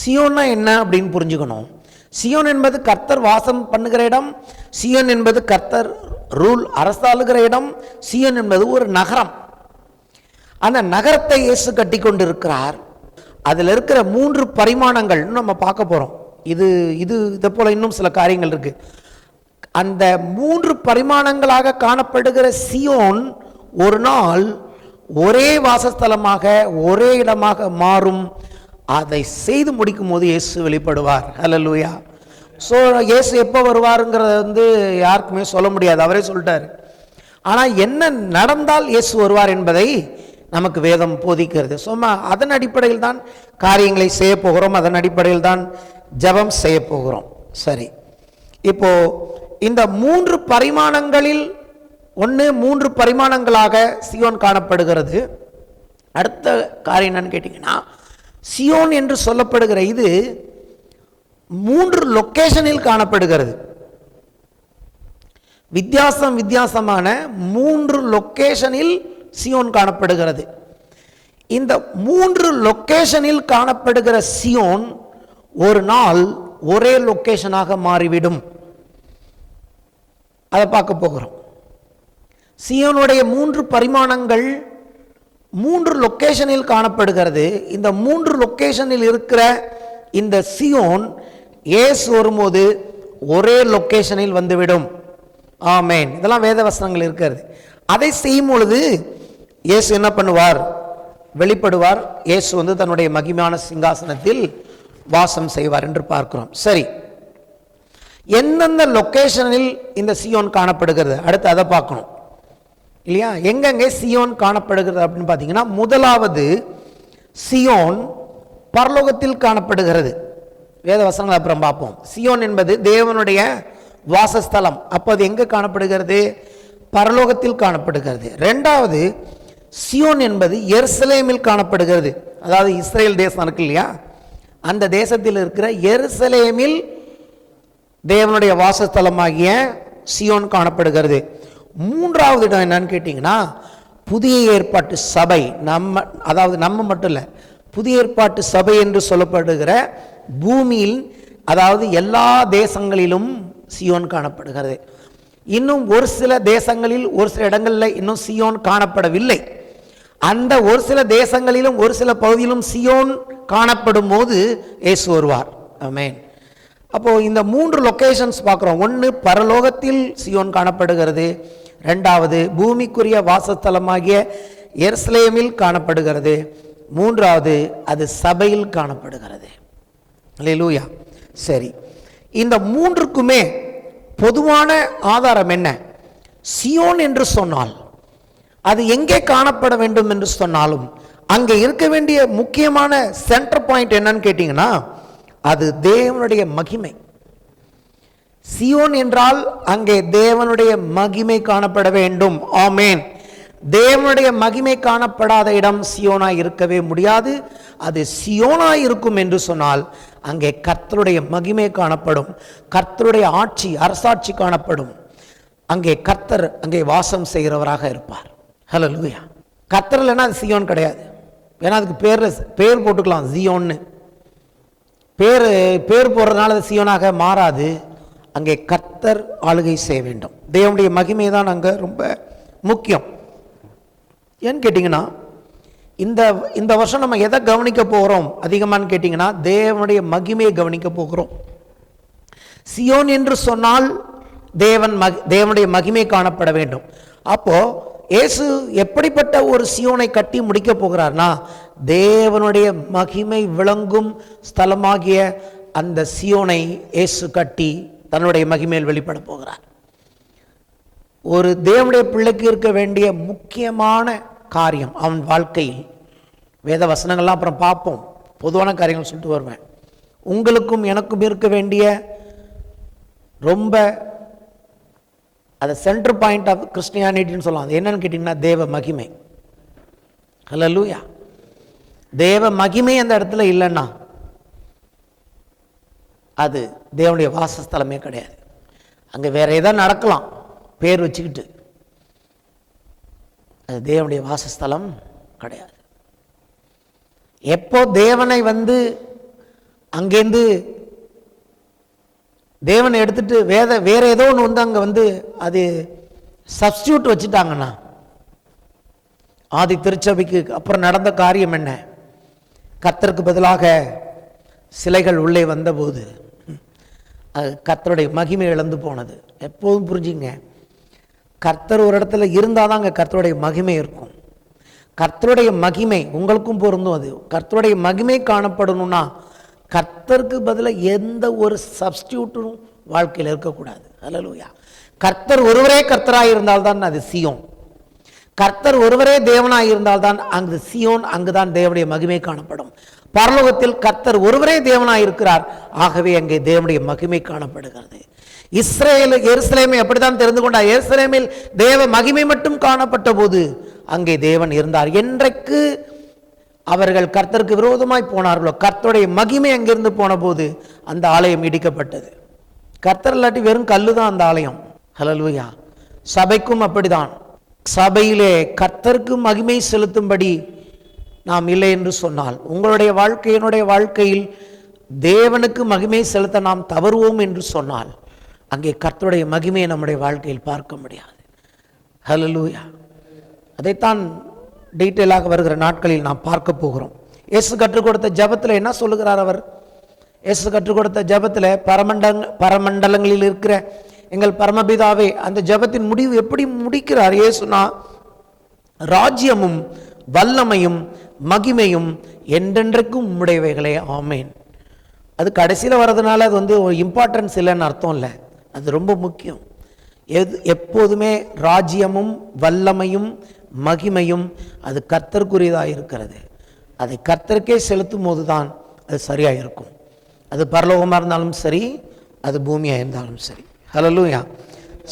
சியோன்னா என்ன அப்படின்னு புரிஞ்சுக்கணும். சியோன் என்பது கர்த்தர் வாசம் பண்ணுகிற இடம். சியோன் என்பது கர்த்தர் அரசாளுகிற இடம். சியோன் என்பது ஒரு நகரம். அந்த நகரத்தை இயேசு கட்டி கொண்டிருக்கிறார். அதில் இருக்கிற 3 பரிமாணங்கள் நம்ம பார்க்க போறோம். இதை போல இன்னும் சில காரியங்கள் இருக்கு. அந்த 3 பரிமாணங்களாக காணப்படுகிற சியோன் ஒரு நாள் ஒரே வாசஸ்தலமாக, ஒரே இடமாக மாறும். அதை செய்து முடிக்கும் போது இயேசு வெளிப்படுவார். ஹல்லேலூயா. ஸோ இயேசு எப்போ வருவாருங்கிறத யாருக்குமே சொல்ல முடியாது, அவரே சொல்லிட்டார். ஆனால் என்ன நடந்தால் இயேசு வருவார் என்பதை நமக்கு வேதம் போதிக்கிறது. சும்மா அதன் அடிப்படையில் தான் காரியங்களை செய்ய போகிறோம். அதன் அடிப்படையில் தான் ஜெபம் செய்ய போகிறோம். சரி, இப்போ இந்த 3 பரிமாணங்களில் 3 பரிமாணங்களாக சியோன் காணப்படுகிறது. அடுத்த காரியம் என்னன்னு கேட்டீங்கன்னா, சியோன் என்று சொல்லப்படுகிற இது 3 லொகேஷனில் காணப்படுகிறது. வித்தியாசமான 3 லொகேஷனில் சியோன் காணப்படுகிறது. இந்த 3 லொகேஷனில் காணப்படுகிற சியோன் ஒரு நாள் ஒரே லொகேஷனாக மாறிவிடும். அதை பார்க்க போகிறோம். சியோனுடைய 3 பரிமாணங்கள் 3 லொகேஷனில் காணப்படுகிறது. இந்த 3 லொகேஷனில் இருக்கிற இந்த சியோன் இயேசு வரும்போது ஒரே லொகேஷனில் வந்துவிடும். ஆமென். இதெல்லாம் வேத வசனங்கள் இருக்கிறது. அதை செய்யும் பொழுது இயேசு என்ன பண்ணுவார்? வெளிப்படுவார். இயேசு தன்னுடைய மகிமையான சிங்காசனத்தில் வாசம் செய்வார் என்று பார்க்கிறோம். சரி, எந்தெந்த லொகேஷனில் இந்த சியோன் காணப்படுகிறது அடுத்து அதை பார்க்கணும் இல்லையா? எங்கெங்கே சியோன் காணப்படுகிறது அப்படின்னு பார்த்தீங்கன்னா, முதலாவது சியோன் பரலோகத்தில் காணப்படுகிறது. வேத வசனங்கள் அப்புறம் பார்ப்போம். சியோன் என்பது தேவனுடைய வாசஸ்தலம். அப்போ அது எங்கே காணப்படுகிறது? பரலோகத்தில் காணப்படுகிறது. ரெண்டாவது, சியோன் என்பது எருசலேமில் காணப்படுகிறது. அதாவது இஸ்ரேல் தேசம் இருக்கு இல்லையா, அந்த தேசத்தில் இருக்கிற எருசலேமில் தேவனுடைய வாசஸ்தலமாகிய சியோன் காணப்படுகிறது. மூன்றாவது இடம் என்னன்னு கேட்டிங்கன்னா, புதிய ஏற்பாட்டு சபை. நம்ம மட்டும் இல்லை, புதிய ஏற்பாட்டு சபை என்று சொல்லப்படுகிற பூமியில், அதாவது எல்லா தேசங்களிலும் சியோன் காணப்படுகிறது. இன்னும் ஒரு சில தேசங்களில், ஒரு சில இடங்களில் இன்னும் சியோன் காணப்படவில்லை. அந்த ஒரு சில தேசங்களிலும் ஒரு சில பகுதியிலும் சியோன் காணப்படும் போது இயேசு வருவார். ஆமென். அப்போ இந்த 3 லொகேஷன்ஸ் பார்க்குறோம். ஒன்று பரலோகத்தில் சியோன் காணப்படுகிறது. ரெண்டாவது பூமிக்குரிய வாசஸ்தலமாகிய எருசலேமில் காணப்படுகிறது. மூன்றாவது அது சபையில் காணப்படுகிறது. அல்லேலூயா. சரி, இந்த 3க்குமே பொதுவான ஆதாரம் என்ன? சியோன் என்று சொன்னால் அது எங்கே காணப்பட வேண்டும் என்று சொன்னாலும் அங்கே இருக்க வேண்டிய முக்கியமான சென்டர் பாயிண்ட் என்னன்னு கேட்டீங்கன்னா, அது தேவனுடைய மகிமை. சியோன் என்றால் அங்கே தேவனுடைய மகிமை காணப்பட வேண்டும். ஆமென். தேவனுடைய மகிமை காணப்படாத இடம் சியோனாய் இருக்கவே முடியாது. அது சியோனாய் இருக்கும் என்று சொன்னால் அங்கே கர்த்தருடைய மகிமை காணப்படும், கர்த்தருடைய ஆட்சி, அரசாட்சி காணப்படும். அங்கே கர்த்தர் அங்கே வாசம் செய்கிறவராக இருப்பார். ஹல்லேலூயா. கர்த்தர் இல்லைன்னா அது சியோன் கிடையாது. ஏன்னா அதுக்கு பேர் போட்டுக்கலாம் சியோன்னு. பேர் போடுறதுனால அது சியோனாக மாறாது. அங்கே கர்த்தர் ஆளுகை செய்ய வேண்டும். தேவனுடைய மகிமை தான் அங்கே ரொம்ப முக்கியம். ஏன்னு கேட்டிங்கன்னா, இந்த வருஷம் நம்ம எதை கவனிக்க போகிறோம் அதிகமானு கேட்டிங்கன்னா, தேவனுடைய மகிமையை கவனிக்க போகிறோம். சியோன் என்று சொன்னால் தேவனுடைய மகிமை காணப்பட வேண்டும். அப்போ இயேசு எப்படிப்பட்ட ஒரு சியோனை கட்டி முடிக்க போகிறார்னா, தேவனுடைய மகிமை விளங்கும் ஸ்தலமாகிய அந்த சியோனை இயேசு கட்டி தன்னுடைய மகிமையில் வெளிப்பட போகிறார். ஒரு தேவனுடைய பிள்ளைக்கு இருக்க வேண்டிய முக்கியமான காரியம் அவன் வாழ்க்கையில், வேத வசனங்கள்லாம் அப்புறம் பார்ப்போம், பொதுவான காரியங்கள் சொல்லிட்டு வருவேன். உங்களுக்கும் எனக்கும் இருக்க வேண்டிய ரொம்ப அது சென்டர் பாயிண்ட் ஆஃப் கிறிஸ்டியானிட்டின்னு சொல்லலாம். அது என்னன்னு கேட்டிங்கன்னா, தேவ மகிமை. ஹல்லேலூயா. தேவ மகிமை அந்த இடத்துல இல்லைன்னா அது தேவனுடைய வாசஸ்தலமே கிடையாது. அங்கே வேற ஏதாவது நடக்கலாம் பேர் வச்சுக்கிட்டு, அது தேவனுடைய வாசஸ்தலம் கிடையாது. எப்போ தேவனை அங்கேருந்து தேவனை எடுத்துட்டு வேற ஏதோ ஒன்று அங்கே அது சப்ஸ்டியூட் வச்சுட்டாங்கன்னா, ஆதி திருச்சபைக்கு அப்புறம் நடந்த காரியம் என்ன? கர்த்தருக்கு பதிலாக சிலைகள் உள்ளே வந்தபோது அது கர்த்தருடைய மகிமை இழந்து போனது. எப்போதும் புரிஞ்சுங்க, கர்த்தர் ஒரு இடத்துல இருந்தால் தான் அங்கே கர்த்தருடைய மகிமை இருக்கும். கர்த்தருடைய மகிமை உங்களுக்கும் பொருந்தும். அது கர்த்தருடைய மகிமை காணப்படணும்னா கர்த்தருக்கு பதிலாக எந்த ஒரு சப்ஸ்டியூட்டும் வாழ்க்கையில் இருக்கக்கூடாது. ஹல்லேலூயா. கர்த்தர் ஒருவரே கர்த்தராக இருந்தால்தான் அது சியோன். கர்த்தர் ஒருவரே தேவனாக இருந்தால்தான் அங்கு சியோன், அங்குதான் தேவனுடைய மகிமை காணப்படும். பரலோகத்தில் கர்த்தர் ஒருவரே தேவனாக இருக்கிறார், ஆகவே அங்கே தேவனுடைய மகிமை காணப்படுகிறது. எருசலேமை அப்படித்தான் தெரிந்து கொண்டார். எருசலேமில் தேவ மகிமை மட்டும் காணப்பட்ட போது அங்கே தேவன் இருந்தார். என்றைக்கு அவர்கள் கர்த்தருக்கு விரோதமாய் போனார்களோ, கர்த்தருடைய மகிமை அங்கிருந்து போன போது அந்த ஆலயம் இடிக்கப்பட்டது. கர்த்தர் இல்லாட்டி வெறும் கல்லு தான் அந்த ஆலயம். ஹல்லேலூயா. சபைக்கும் அப்படிதான். சபையிலே கர்த்தருக்கு மகிமை செலுத்தும்படி நாம் இல்லை என்று சொன்னால், உங்களுடைய வாழ்க்கையினுடைய வாழ்க்கையில் தேவனுக்கு மகிமை செலுத்த நாம் தவறுவோம் என்று சொன்னால், அங்கே கர்த்தருடைய மகிமையை நம்முடைய வாழ்க்கையில் பார்க்க முடியாது. ஹல்லேலூயா. அதைத்தான் டீட்டெயிலாக வருகிற நாட்களில் நாம் பார்க்க போகிறோம். இயேசு கற்றுக் கொடுத்த ஜெபத்தில் என்ன சொல்லுகிறார் அவர்? இயேசு கற்றுக் கொடுத்த ஜெபத்தில் பரமண்டலங்களில் இருக்கிற எங்கள் பரமபிதாவே, அந்த ஜெபத்தின் முடிவு எப்படி முடிக்கிறார் இயேசுனா, ராஜ்யமும் வல்லமையும் மகிமையும் என்றென்றைக்கும் உம்முடையவைகளே, ஆமேன். அது கடைசியில் வர்றதுனால அது ஒரு இம்பார்ட்டன்ஸ் இல்லைன்னு அர்த்தம் இல்லை, அது ரொம்ப முக்கியம். எப்போதுமே ராஜ்யமும் வல்லமையும் மகிமையும் அது கர்த்தருக்குரியதாக இருக்கிறது. அதை கர்த்தருக்கே செலுத்தும் போது தான் அது சரியாக இருக்கும். அது பரலோகமாக இருந்தாலும் சரி, அது பூமியாக இருந்தாலும் சரி. ஹல்லேலூயா.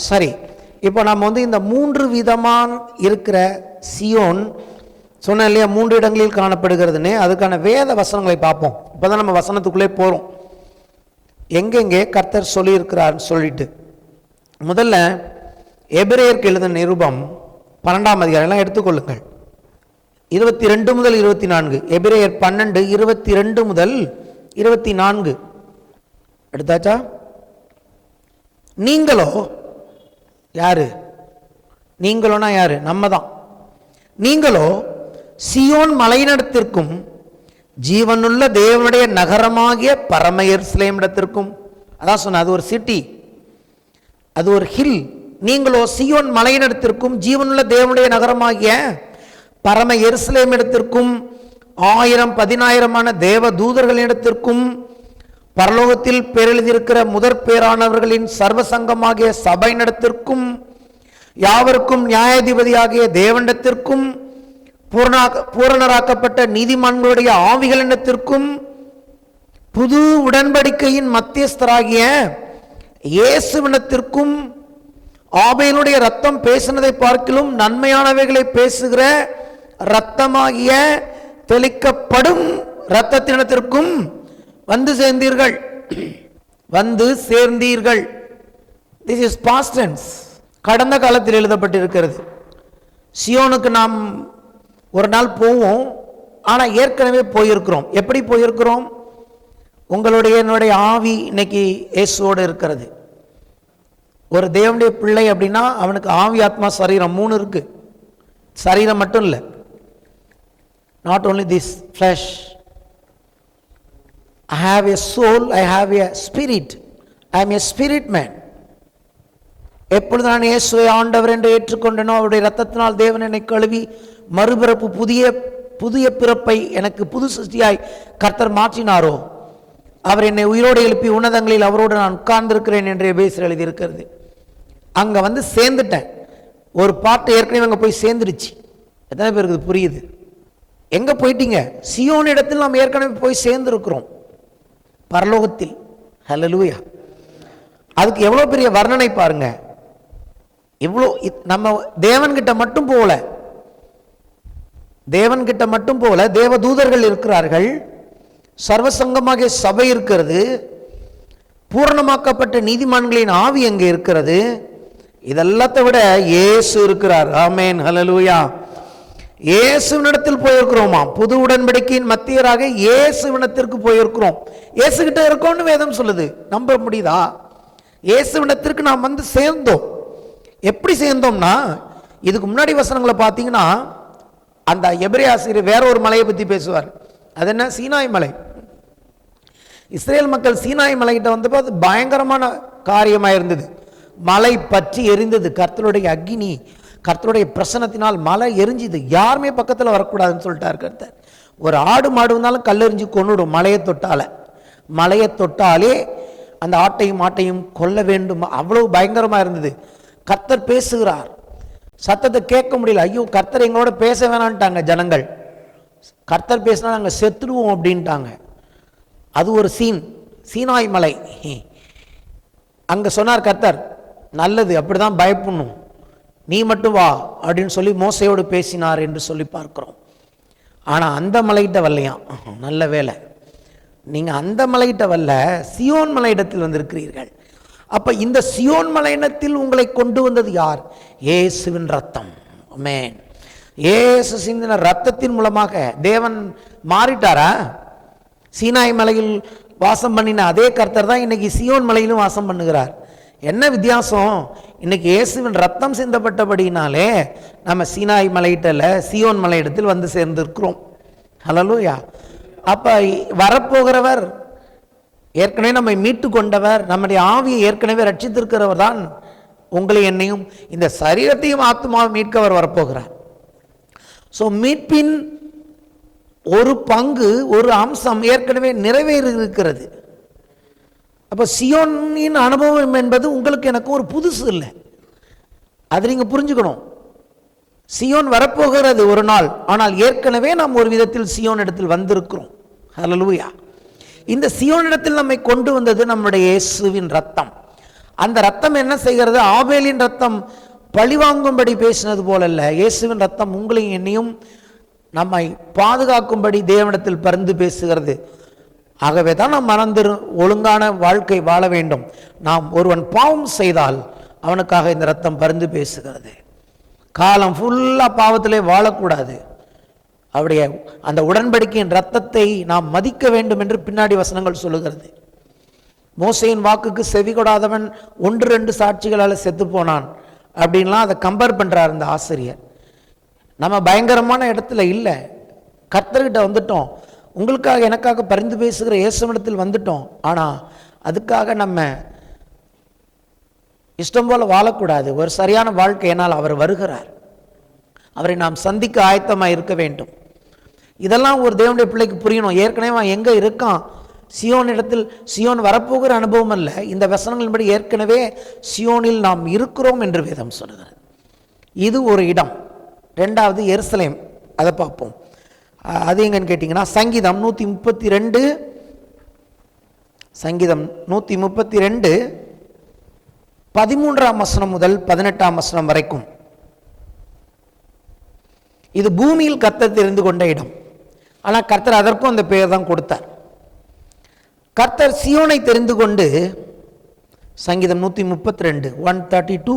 சரி, இப்போ நம்ம இந்த 3 விதமான இருக்கிற சியோன் சொன்ன இல்லையா, 3 இடங்களில் காணப்படுகிறதுன்னு. அதுக்கான வேத வசனங்களை பார்ப்போம். இப்போ தான் நம்ம வசனத்துக்குள்ளே போகிறோம், எங்கெங்கே கர்த்தர் சொல்லியிருக்கிறார் சொல்லிட்டு. முதல்ல எபிரேயருக்கு எழுதின நிருபம் 12ஆம் அதிகாரம் எல்லாம் எடுத்துக்கொள்ளுங்கள். 22 முதல் 24. எபிரேயர் 12 22 முதல் 24 எடுத்தாச்சா? நீங்களோ யாரு? நீங்களோனா யாரு? நம்ம தான். நீங்களோ சியோன் மலையினிடத்திற்கும் ஜீவனுள்ள தேவனுடைய நகரமாகிய பரம எருசலேம் இடத்திற்கும், அதான் சொன்ன, அது ஒரு சிட்டி, அது ஒரு ஹில். நீங்களோ சியோன் மலையினிடத்திற்கும் ஜீவனுள்ள தேவனுடைய நகரமாகிய பரம எருசலேம் இடத்திற்கும் 1000-10,000 தேவ தூதர்களிடத்திற்கும் பரலோகத்தில் பேரெழுதியிருக்கிற முதற் பேரானவர்களின் சர்வசங்கமாகிய சபையினிடத்திற்கும் யாவருக்கும் நியாயாதிபதியாகிய தேவனிடத்திற்கும் பூரணராக்கப்பட்ட நீதிமான்களுடைய ஆவிகளிடத்திற்கும் புது உடன்படிக்கையின் மத்தியஸ்தராகிய இயேசுவிடத்திற்கும் ஆபேலுடைய ரத்தம் பேசினதை பார்க்கிலும் நன்மையானவைகளை பேசுகிற ரத்தமாகிய தெளிக்கப்படும் இரத்தத்தினத்திற்கும் வந்து சேர்ந்தீர்கள். வந்து சேர்ந்தீர்கள். This is past tense. கடந்த காலத்தில் எழுதப்பட்டிருக்கிறது. சியோனுக்கு நாம் ஒரு நாள் போவோம், ஆனால் ஏற்கனவே போயிருக்கிறோம். எப்படி போயிருக்கிறோம்? என்னுடைய ஆவி இன்னைக்கு இயேசுவோடு இருக்கிறது. ஒரு தேவனுடைய பிள்ளை அப்படின்னா அவனுக்கு ஆவி, ஆத்மா, சரீரம் 3 இருக்கு. சரீரம் மட்டும் இல்லை, not only this flesh. I have a soul, I have a spirit. I am a spirit man. எப்பொழுது நான் இயேசுவை ஆண்டவர் என்று ஏற்றுக்கொண்டனோ, அவருடைய இரத்தத்தினால் தேவன் என்னை கழுவி மறுபிறப்பு, புதிய பிறப்பை எனக்கு புது சிருஷ்டியாய் கர்த்தர் மாற்றினாரோ, அவர் என்னை உயிரோடு எழுப்பி உன்னதங்களில் அவரோடு நான் உட்கார்ந்திருக்கிறேன் என்று எபேசியர் எழுதியிருக்கிறது. அங்கே வந்து சேர்ந்துட்டேன். ஒரு பாட்டு ஏற்கனவே அங்கே போய் சேர்ந்துருச்சு. எத்தனை பேருக்கு புரியுது? எங்கே போயிட்டீங்க? சியோன் இடத்தில் நாம் ஏற்கனவே போய் சேர்ந்துருக்கிறோம், பரலோகத்தில். ஹல்லேலூயா! அதுக்கு எவ்வளோ பெரிய வர்ணனை பாருங்க. இவ்வளோ நம்ம தேவன்கிட்ட மட்டும் போகல, தேவன்கிட்ட மட்டும் போல தேவ தூதர்கள் இருக்கிறார்கள், சர்வசங்கமாக சபை இருக்கிறது, பூரணமாக்கப்பட்ட நீதிமான்களின் ஆவி அங்கே இருக்கிறது. இதெல்லாத்தை விட இயேசு இருக்கிறார். ஆமென், ஹல்லேலூயா! இயேசுவினிடத்தில் போயிருக்கிறோமா? புது உடன்படிக்கையின் மத்தியராக இயேசுவினத்திற்கு போயிருக்கிறோம். இயேசுகிட்ட இருக்கோம்னு வேதம் சொல்லுது. நம்ப முடியுதா? இயேசுவினத்திற்கு நாம் வந்து சேர்ந்தோம். எப்படி சேர்ந்தோம்னா, இதுக்கு முன்னாடி வசனங்களை பார்த்தீங்கன்னா அந்த எபிரேய ஆசிரியர் வேற ஒரு மலையை பற்றி பேசுவார். அது என்ன? சீனாய் மலை. இஸ்ரேல் மக்கள் சீனாய் மலைகிட்ட வந்தப்போ அது பயங்கரமான காரியமாக இருந்தது. மலை பற்றி எரிந்தது. கர்த்தருடைய அக்கினி, கர்த்தருடைய பிரசனத்தினால் மலை எரிஞ்சுது. யாருமே பக்கத்தில் வரக்கூடாதுன்னு சொல்லிட்டார் கர்த்தர். ஒரு ஆடு மாடு வந்தாலும் கல்லெறிஞ்சு கொன்னுடும் மலையை தொட்டாலே அந்த ஆட்டையும் மாட்டையும் கொல்ல வேண்டும். அவ்வளவு பயங்கரமாக இருந்தது. கர்த்தர் பேசுகிறார், சத்தத்தை கேட்க முடியல. ஐயோ, கர்த்தர் எங்களோட பேச வேணான்ட்டாங்க ஜனங்கள். கர்த்தர் பேசினா நாங்கள் செத்துடுவோம் அப்படின்ட்டாங்க. அது ஒரு சீனாய் மலை. அங்கே சொன்னார் கர்த்தர், நல்லது, அப்படிதான் பயப்படணும், நீ மட்டும் வா அப்படின்னு சொல்லி மோசையோடு பேசினார் என்று சொல்லி பார்க்கிறோம். ஆனால் அந்த மலையிட்ட வரலையாம். நல்ல வேலை, நீங்கள் அந்த மலையிட்ட வரல, சியோன் மலையிடத்தில் வந்திருக்கிறீர்கள். அப்போ இந்த சியோன் மலையிடத்தில் உங்களை கொண்டு வந்தது யார்? இயேசுவின் ரத்தம். ஆமென். இயேசு சிந்தின ரத்தத்தின் மூலமாக தேவன் மாறிட்டாரா? சீனாய் மலையில் வாசம் பண்ணின அதே கர்த்தர் தான் இன்னைக்கு சியோன் மலையிலும் வாசம் பண்ணுகிறார். என்ன வித்தியாசம்? இன்னைக்கு இயேசுவின் ரத்தம் சிந்தப்பட்டபடினாலே நம்ம சீனாய் மலையிட்டல சியோன் மலையிடத்தில் வந்து சேர்ந்திருக்கிறோம். ஹல்லேலூயா! அப்ப வரப்போகிறவர் ஏற்கனவே நம்மை மீட்டு கொண்டவர், நம்முடைய ஆவியை ஏற்கனவே ரட்சித்திருக்கிறவர் தான் உங்களை என்னையும் இந்த சரீரத்தையும் ஆத்மாவை மீட்கவர் வரப்போகிறார். ஸோ மீட்பின் ஒரு பங்கு, ஒரு அம்சம் ஏற்கனவே நிறைவேறியிருக்கிறது. அப்போ சியோனின் அனுபவம் என்பது உங்களுக்கு எனக்கு ஒரு புதுசு இல்லை, அது நீங்கள் புரிஞ்சுக்கணும். சியோன் வரப்போகிறது ஒரு நாள், ஆனால் ஏற்கனவே நாம் ஒரு விதத்தில் சியோன் இடத்தில் வந்திருக்கிறோம். ஹல்லேலூயா! இந்த சியோன் இடத்தில் நம்மை கொண்டு வந்தது நம்முடைய இயேசுவின் ரத்தம். அந்த ரத்தம் என்ன செய்கிறது? ஆபேலின் ரத்தம் பழிவாங்கும்படி பேசினது போலல்ல, இயேசுவின் ரத்தம் உங்களையும் என்னையும் நம்மை பாதுகாக்கும்படி தேவனிடத்தில் பரிந்து பேசுகிறது. ஆகவே தான் நாம் மறந்துரு ஒழுங்கான வாழ்க்கை வாழ வேண்டும். நாம் ஒருவன் பாவம் செய்தால் அவனுக்காக இந்த ரத்தம் பரிந்து பேசுகிறது. காலம் ஃபுல்லாக பாவத்திலே வாழக்கூடாது. அவருடைய அந்த உடன்படிக்கையின் ரத்தத்தை நாம் மதிக்க வேண்டும் என்று பின்னாடி வசனங்கள் சொல்லுகிறது. மோசையின் வாக்குக்கு செவி கொடாதவன் 1-2 சாட்சிகளால் செத்து போனான் அப்படின்லாம் அதை கம்பேர் பண்ணுறார் இந்த ஆசிரியர். நம்ம பயங்கரமான இடத்துல இல்லை, கர்த்தர்கிட்ட வந்துட்டோம், உங்களுக்காக எனக்காக பரிந்து பேசுகிற இயேசுவிடத்தில் வந்துட்டோம். ஆனால் அதுக்காக நம்ம இஷ்டம் போல வாழக்கூடாது. ஒரு சரியான வாழ்க்கை, என்னால் அவர் வருகிறார், அவரை நாம் சந்திக்க ஆயத்தமாக இருக்க வேண்டும். இதெல்லாம் ஒரு தேவனுடைய பிள்ளைக்கு புரியணும். ஏற்கனவே அவன் எங்கே இருக்கான்? சியோன் இடத்தில். சியோன் வரப்போகிற அனுபவம் அல்ல, இந்த வசனங்களின்படி ஏற்கனவே சியோனில் நாம் இருக்கிறோம் என்று வேதம் சொல்கிறது. இது ஒரு இடம். ரெண்டாவது எருசலேம், அதை பார்ப்போம். அது எங்கன்னு கேட்டிங்கன்னா சங்கீதம் 132 13ஆம் வசனம் முதல் 18ஆம் வசனம் வரைக்கும். இது பூமியில் கர்த்தர் தெரிந்து கொண்ட இடம். ஆனால் கர்த்தர் அதற்கும் அந்த பெயர் தான் கொடுத்தார். கர்த்தர் சியோனை தெரிந்து கொண்டு, சங்கீதம் 132 132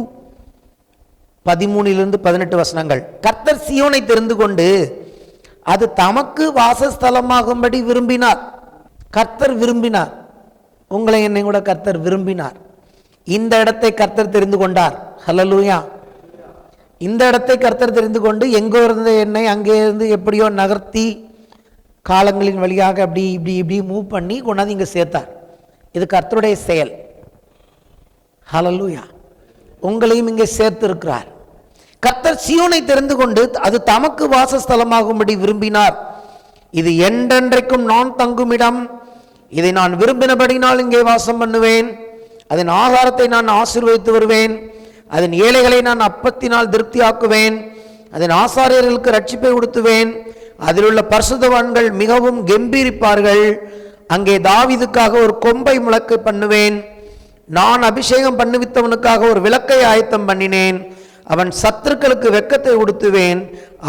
13 18 வசனங்கள். கர்த்தர் சியோனை தெரிந்து கொண்டு அது தமக்கு வாசஸ்தலமாகும்படி விரும்பினார். கர்த்தர் விரும்பினார். உங்களை என்னை கூட கர்த்தர் விரும்பினார். இந்த இடத்தை கர்த்தர் தெரிந்து கொண்டார். ஹல்லேலூயா. இந்த இடத்தை கர்த்தர் தெரிந்து கொண்டு எங்கோ இருந்த என்னை அங்கே இருந்து எப்படியோ நகர்த்தி காலங்களின் வழியாக அப்படி இப்படி இப்படி மூவ் பண்ணி கொண்டாந்து இங்கே சேர்த்தார். இது கர்த்தருடைய செயல். ஹல்லேலூயா. உங்களையும் இங்கே சேர்த்து இருக்கிறார். கர்த்தர் சீயோனை தெரிந்து கொண்டு அது தமக்கு வாசஸ்தலமாகும்படி விரும்பினார். இது என்றென்றைக்கும் நான் தங்கும் இடம். இதை நான் விரும்பினபடினால் இங்கே வாசம் பண்ணுவேன். அதன் ஆகாரத்தை நான் ஆசீர்வதித்து வருவேன். அதன் ஏழைகளை நான் அப்பத்தினால் திருப்தியாக்குவேன். அதன் ஆசாரியர்களுக்கு ரட்சிப்பை உடுத்துவேன். அதில் உள்ள பரிசுத்தவான்கள் மிகவும் கெம்பீரிப்பார்கள். அங்கே தாவீதுக்காக ஒரு கொம்பை முழக்க பண்ணுவேன். நான் அபிஷேகம் பண்ணுவித்தவனுக்காக ஒரு விளக்கை ஆயத்தம் பண்ணினேன். அவன் சத்துருக்களுக்கு வெட்கத்தை உடுத்துவேன்.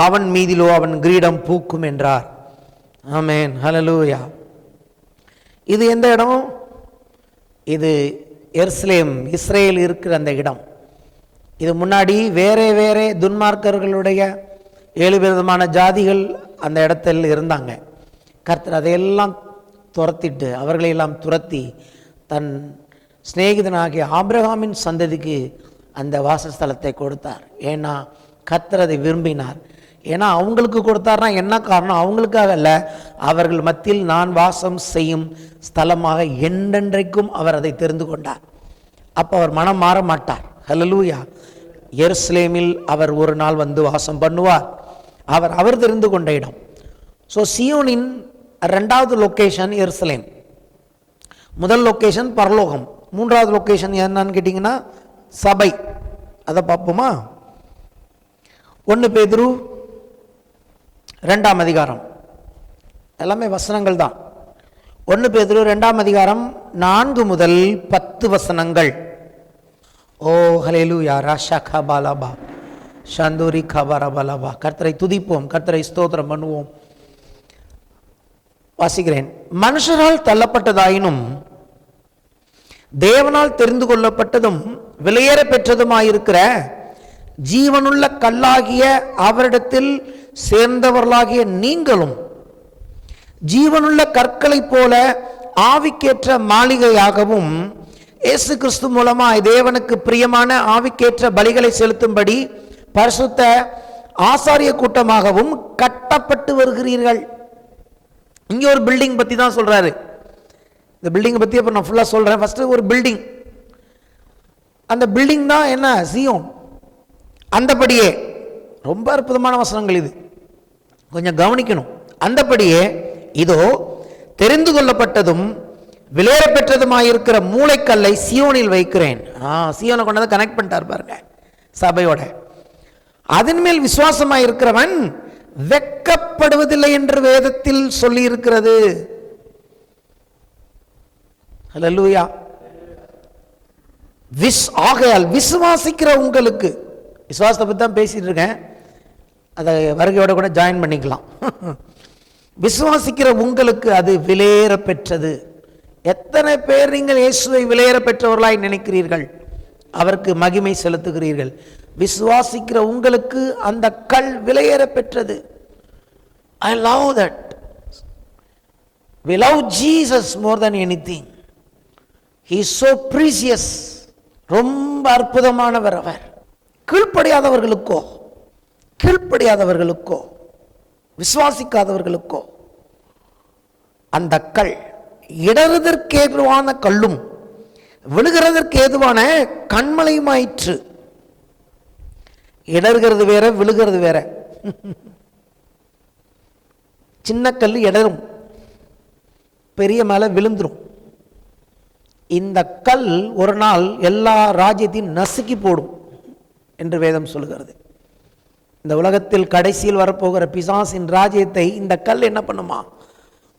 அவன் மீதிலோ அவன் கிரீடம் பூக்கும் என்றார். ஆமென். ஹல்லேலூயா. இது எந்த இடம்? இது எருசலேம், இஸ்ரேல் இருக்கிற அந்த இடம். இது முன்னாடி வேறே வேறே துன்மார்க்கர்களுடைய 7 விதமான ஜாதிகள் அந்த இடத்தில் இருந்தாங்க. கர்த்தர் அதையெல்லாம் துரத்திட்டு அவர்களையெல்லாம் துரத்தி தன் சிநேகிதனாகிய ஆபிரகாமின் சந்ததிக்கு அந்த வாசஸ்தலத்தை கொடுத்தார். ஏன்னா கர்த்தர் அதை விரும்பினார். ஏன்னா அவங்களுக்கு கொடுத்தார்னா என்ன காரணம்? அவங்களுக்காக அல்ல, அவர்கள் மத்தியில் நான் வாசம் செய்யும் ஸ்தலமாக என்றென்றைக்கும் அவர் அதை தெரிந்து கொண்டார். அப்போ அவர் மனம் மாற மாட்டார். ஹல்லேலூயா. எருசலேமில் அவர் ஒரு நாள் வந்து வாசம் பண்ணுவார். அவர் தெரிந்து கொண்ட இடம். ஸோ சீயோனின் 2வது லொக்கேஷன் எருசலேம். முதல் லொக்கேஷன் பரலோகம். 3வது லொக்கேஷன் என்னன்னு கேட்டிங்கன்னா சபை. அதை பார்ப்போமா? 1 பேதுரு 2ஆம் அதிகாரம். எல்லாமே வசனங்கள் தான். 1 பேதுரு 2ஆம் அதிகாரம் 4 முதல் 10 வசனங்கள். ஓ ஹல்லேலூயா. ராஷா கபாலபா சந்தூரி கபரபலபா. கர்த்தரை துதிப்போம், கர்த்தரை ஸ்தோத்திரம் பண்ணுவோம். வாசிக்கிறேன். மனுஷரால் தள்ளப்பட்டதாயினும் தேவனால் தெரிந்து கொள்ளப்பட்டதும் விலையேற பெற்றதுமாயிருக்கிற ஜீவனுள்ள கல்லாகிய அவரிடத்தில் சேர்ந்தவர்களாகிய நீங்களும் ஜீவனுள்ள கற்களைப் போல ஆவிக்கேற்ற மாளிகையாகவும் இயேசு கிறிஸ்து மூலமாய் தேவனுக்கு பிரியமான ஆவிக்கேற்ற பலிகளை செலுத்தும்படி பரிசுத்த ஆசாரிய கூட்டமாகவும் கட்டப்பட்டு வருகிறீர்கள். இங்கே ஒரு பில்டிங் பற்றி தான் சொல்றாரு. இந்த பில்டிங்கை பற்றி இப்போ நான் ஃபுல்லாக சொல்கிறேன். ஃபஸ்ட்டு ஒரு பில்டிங். அந்த பில்டிங் தான் என்ன? சீயோன். அந்தபடியே ரொம்ப அற்புதமான வசனங்கள் இது, கொஞ்சம் கவனிக்கணும். அந்தபடியே இதோ தெரிந்து கொள்ளப்பட்டதும் விலையேற பெற்றதுமாயிருக்கிற மூளைக்கல்லை சீயோனில் வைக்கிறேன். சீயோனை கொண்டதை கனெக்ட் பண்ணிட்டார் பாருங்க சபையோட. அதன் மேல் விசுவாசமாயிருக்கிறவன் வெட்கப்படுவதில்லை என்று வேதத்தில் சொல்லி இருக்கிறது. ஹல்லேலூயா. ஆகையால் விசுவாசிக்கிற உங்களுக்கு, விசுவாசத்தை பற்றி தான் பேசிட்டு இருக்கேன், அதை வருகையோட கூட ஜாயின் பண்ணிக்கலாம். விசுவாசிக்கிற உங்களுக்கு அது விலையேற பெற்றது. எத்தனை பேர் நீங்கள் இயேசுவை விலையேற பெற்றவர்களாய் நினைக்கிறீர்கள்? அவருக்கு மகிமை செலுத்துகிறீர்கள். விசுவாசிக்கிற உங்களுக்கு அந்த கல் விலையேற பெற்றது. I love that. We love Jesus more than anything. He is so precious. ரொம்ப அற்புதமானவர் அவர். கீழ்ப்படியாதவர்களுக்கோ விசுவாசிக்காதவர்களுக்கோ அந்த கல் இடறுதற்கு ஏதுவான கல்லும் விழுகிறதற்கு ஏதுவான கண்மலையுமாயிற்று. இடறுகிறது வேற, விழுகிறது வேற. சின்ன கல் இடரும், பெரிய மேலே விழுந்துரும். இந்த கல் ஒரு நாள் எல்லா ராஜ்யத்தையும் நசுக்கி போடும் என்று வேதம் சொல்லுகிறது. இந்த உலகத்தில் கடைசியில் வரப்போகிற பிசாசின் ராஜ்யத்தை இந்த கல் என்ன பண்ணுமா?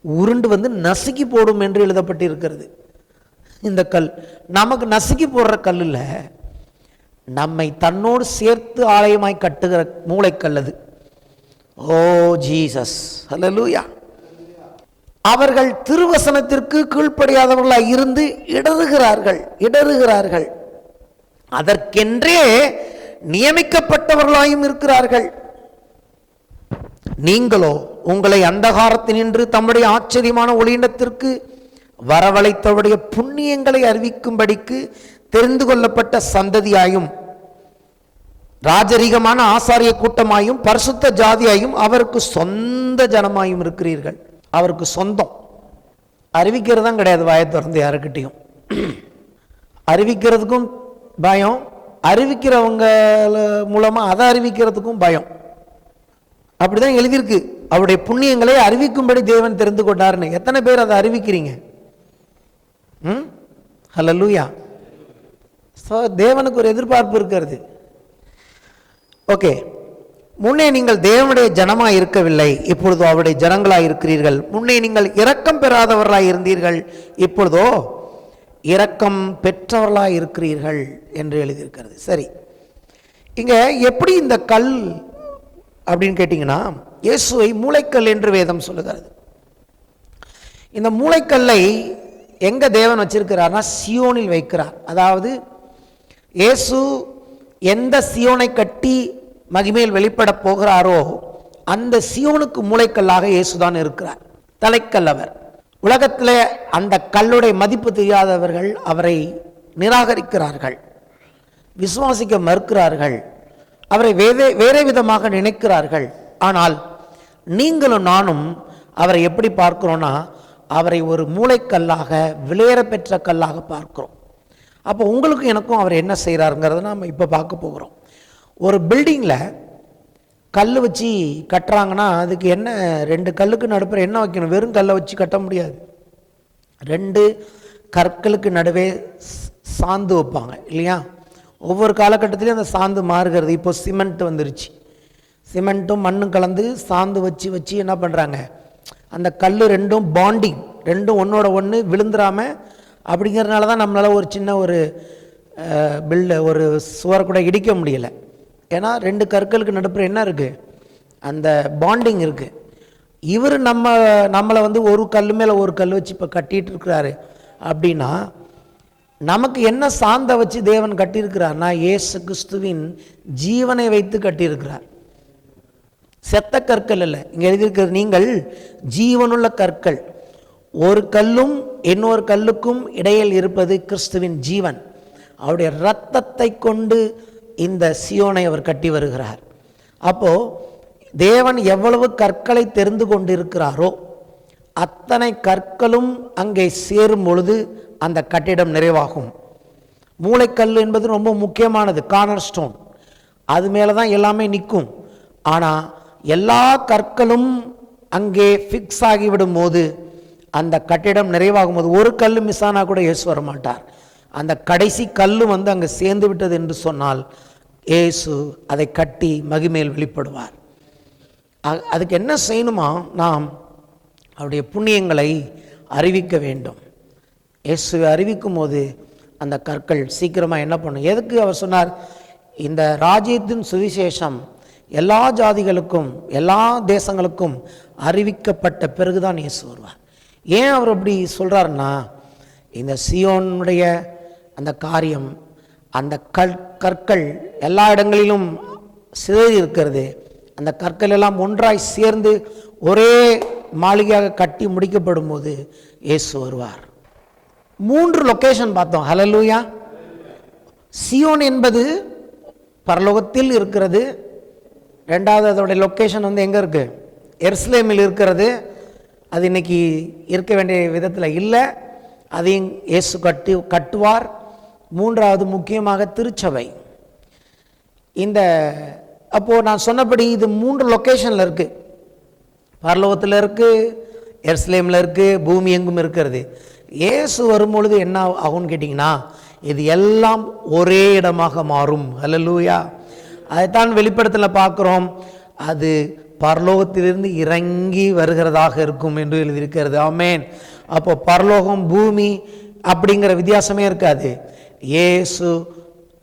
உருண்டு வந்து நசுக்கி போடும் என்று எழுதப்பட்டு இருக்கிறது. இந்த கல் நமக்கு நசுக்கி போடுற கல் இல்லை, நம்மை தன்னோடு சேர்த்து ஆலயமாய் கட்டுகிற மூளைக்கல் அது. ஓ ஜீசஸ், ஹல்லேலூயா. அவர்கள் திருவசனத்திற்கு கீழ்ப்படியாதவர்களாய் இருந்து இடறுகிறார்கள். அதற்கென்றே நியமிக்கப்பட்டவர்களாயும் இருக்கிறார்கள். நீங்களோ உங்களை அந்தகாரத்தினின்று தம்முடைய ஆச்சரியமான ஒளியிடத்திற்கு வரவழைத்தவருடைய புண்ணியங்களை அறிவிக்கும்படிக்கு தெரிந்து கொள்ளப்பட்ட சந்ததியாயும் ராஜரீகமான ஆசாரிய கூட்டமாயும் பரிசுத்த ஜாதியாயும் அவருக்கு சொந்த ஜனமாயும் இருக்கிறீர்கள். அவருக்கு சொந்தம். அறிவிக்கிறதும் கிடையாது வாயை திறந்து யாருக்கிட்டையும். அறிவிக்கிறதுக்கும் பயம், அறிவிக்கிறவங்க மூலமா அதை அறிவிக்கிறதுக்கும் பயம். அப்படிதான் எழுதியிருக்கு. அவருடைய புண்ணியங்களை அறிவிக்கும்படி தேவன் தெரிந்து கொண்டார்னு. எத்தனை பேர் அதை அறிவிக்கிறீங்க? ஹல்லேலூயா. தேவனுக்கு ஒரு எதிர்பார்ப்பு இருக்கிறது. ஓகே, முன்னே நீங்கள் தேவனுடைய ஜனமாய் இருக்கவில்லை, இப்பொழுதோ அவருடைய ஜனங்களாய் இருக்கிறீர்கள். முன்னே நீங்கள் இரக்கம் பெறாதவர்களாய் இருந்தீர்கள், இப்பொழுதோ இரக்கம் பெற்றவர்களாய் இருக்கிறீர்கள் என்று எழுதியிருக்கிறது. சரி, இங்க எப்படி இந்த கல் அப்படின்னு கேட்டீங்கன்னா, இயேசுவை மூளைக்கல் என்று வேதம் சொல்லுகிறது. இந்த மூளைக்கல்லை எங்க தேவன் வச்சிருக்கிறார்னா சியோனில் வைக்கிறார். அதாவது இயேசு எந்த சியோனை கட்டி மகிமையில் வெளிப்பட போகிறாரோ அந்த சியோனுக்கு மூளைக்கல்லாக இயேசுதான் இருக்கிறார். தலைக்கல் அவர். உலகத்தில் அந்த கல்லுடைய மதிப்பு தெரியாதவர்கள் அவரை நிராகரிக்கிறார்கள், விசுவாசிக்க மறுக்கிறார்கள், அவரை வேறு விதமாக நினைக்கிறார்கள். ஆனால் நீங்களும் நானும் அவரை எப்படி பார்க்கிறோன்னா, அவரை ஒரு மூளைக்கல்லாக, விலையேற பெற்ற கல்லாக பார்க்கிறோம். அப்போ உங்களுக்கும் எனக்கும் அவர் என்ன செய்கிறாருங்கிறத நாம் இப்போ பார்க்க போகிறோம். ஒரு பில்டிங்கில் கல் வச்சு கட்டுறாங்கன்னா அதுக்கு என்ன, ரெண்டு கல்லுக்கு நடுப்புற என்ன வைக்கணும்? வெறும் கல்லை வச்சு கட்ட முடியாது. ரெண்டு கற்களுக்கு நடுவே சாந்து வைப்பாங்க இல்லையா? ஒவ்வொரு காலகட்டத்திலையும் அந்த சாந்து மாறுகிறது. இப்போ சிமெண்ட் வந்துருச்சு. சிமெண்ட்டும் மண்ணும் கலந்து சாந்து வச்சு வச்சு என்ன பண்ணுறாங்க, அந்த கல் ரெண்டும் பாண்டிங், ரெண்டும் ஒன்றோட ஒன்று விழுந்துடாமல், அப்படிங்கிறதுனால தான் நம்மளால் ஒரு சின்ன ஒரு ஒரு சுவரை கூட இடிக்க முடியலை. ஏன்னா ரெண்டு கற்களுக்கு நடுப்புற என்ன இருக்குது, அந்த பாண்டிங் இருக்குது. இவர் நம்மளை வந்து ஒரு கல் மேலே ஒரு கல் வச்சு இப்போ கட்டிகிட்டு இருக்கிறாரு. அப்படின்னா நமக்கு என்ன சாந்த வச்சு தேவன் கட்டியிருக்கிறார்னா, இயேசு கிறிஸ்துவின் ஜீவனை வைத்து கட்டியிருக்கிறார். செத்த கற்கள் இல்லை. இங்கே எழுதியிருக்கிறது, நீங்கள் ஜீவனுள்ள கற்கள். ஒரு கல்லும் இன்னொரு கல்லுக்கும் இடையில் இருப்பது கிறிஸ்துவின் ஜீவன். அவருடைய இரத்தத்தை கொண்டு இந்த சியோனை அவர் கட்டி வருகிறார். அப்போ தேவன் எவ்வளவு கற்களை தெரிந்து கொண்டிருக்கிறாரோ அத்தனை கற்களும் அங்கே சேரும் பொழுது அந்த கட்டிடம் நிறைவாகும். மூளைக்கல் என்பது ரொம்ப முக்கியமானது, கார்னர் ஸ்டோன். அது மேலே தான் எல்லாமே நிற்கும். ஆனால் எல்லா கற்களும் அங்கே ஃபிக்ஸ் ஆகிவிடும் போது, அந்த கட்டிடம் நிறைவாகும் போது, ஒரு கல் மிஸ் ஆனால் கூட இயேசு வர மாட்டார். அந்த கடைசி கல் வந்து அங்கே சேர்ந்து விட்டது என்று சொன்னால் இயேசு அதை கட்டி மகிமையில் வெளிப்படுவார். அதுக்கு என்ன செய்யணுமா, நாம் அவருடைய புண்ணியங்களை அறிவிக்க வேண்டும். இயேசுவை அறிவிக்கும் போது அந்த கற்கள் சீக்கிரமாக என்ன பண்ணும்? எதுக்கு அவர் சொன்னார், இந்த ராஜ்யத்தின் சுவிசேஷம் எல்லா ஜாதிகளுக்கும் எல்லா தேசங்களுக்கும் அறிவிக்கப்பட்ட பிறகுதான் இயேசு வருவார். ஏன் அவர் அப்படி சொல்கிறாருன்னா, இந்த சியோனுடைய அந்த காரியம், அந்த கற்கள் எல்லா இடங்களிலும் சிதறி இருக்கிறது. அந்த கற்கள் எல்லாம் ஒன்றாய் சேர்ந்து ஒரே மாளிகையாக கட்டி முடிக்கப்படும் போது இயேசு வருவார். 3 லொகேஷன் பார்த்தோம். ஹல்லேலூயா. சியோன் என்பது பரலோகத்தில் இருக்கிறது. ரெண்டாவது அதோடைய லொக்கேஷன் வந்து எங்கே இருக்குது? எருசலேமில் இருக்கிறது. அது இன்னைக்கு இருக்க வேண்டிய விதத்தில் இல்லை. அதையும் இயேசு கட்டுவார். மூன்றாவது முக்கியமாக திருச்சபை. அப்போது நான் சொன்னபடி இது 3 லொக்கேஷனில் இருக்குது. பரலோகத்தில் இருக்குது, எருசலேமில் இருக்குது, பூமி எங்கும் இருக்கிறது. இயேசு வரும்பொழுது என்ன ஆகும்னு கேட்டிங்கன்னா, இது எல்லாம் ஒரே இடமாக மாறும். ஹல்லேலூயா. அதைத்தான் வெளிப்படத்தில் பார்க்குறோம். அது பரலோகத்திலிருந்து இறங்கி வருகிறதாக இருக்கும் என்று எழுதியிருக்கிறது. ஆமென். அப்போ பரலோகம் பூமி அப்படிங்கிற வித்தியாசமே இருக்காது. இயேசு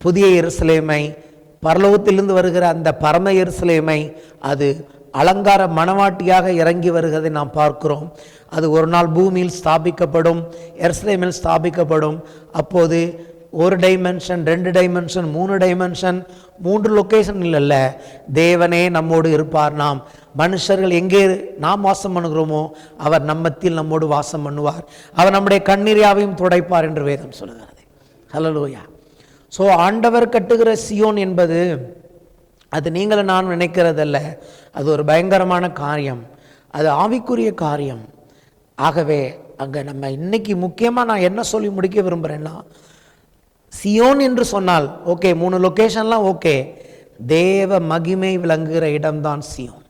புதிய எருசலேமை, பரலோகத்திலிருந்து வருகிற அந்த பரம எருசலேமை, அது அலங்கார மணவாட்டியாக இறங்கி வருகிறதை நாம் பார்க்கிறோம். அது ஒரு நாள் பூமியில் ஸ்தாபிக்கப்படும், எருசலேமில் ஸ்தாபிக்கப்படும். அப்போது ஒரு டைமென்ஷன், 2 டைமென்ஷன், 3 டைமென்ஷன், 3 லொக்கேஷன் இல்லைல்ல. தேவனே நம்மோடு இருப்பார். நாம் மனுஷர்கள் எங்கே நாம் வாசம் பண்ணுகிறோமோ அவர் நம்மத்தில் நம்மோடு வாசம் பண்ணுவார். அவர் நம்முடைய கண்ணீரையாவையும் துடைப்பார் என்று வேதம் சொல்லுகிறது. ஹல்லேலூயா. ஸோ ஆண்டவர் கட்டுகிற சியோன் என்பது அது நீங்களும் நான் நினைக்கிறதல்ல. அது ஒரு பயங்கரமான காரியம், அது ஆவிக்குரிய காரியம். ஆகவே அங்கே நம்ம இன்னைக்கு முக்கியமாக நான் என்ன சொல்லி முடிக்க விரும்புகிறேன்னா, சியோன் என்று சொன்னால் ஓகே, 3 லொக்கேஷன்லாம் ஓகே, தேவ மகிமை விளங்குகிற இடம்தான் சியோன்.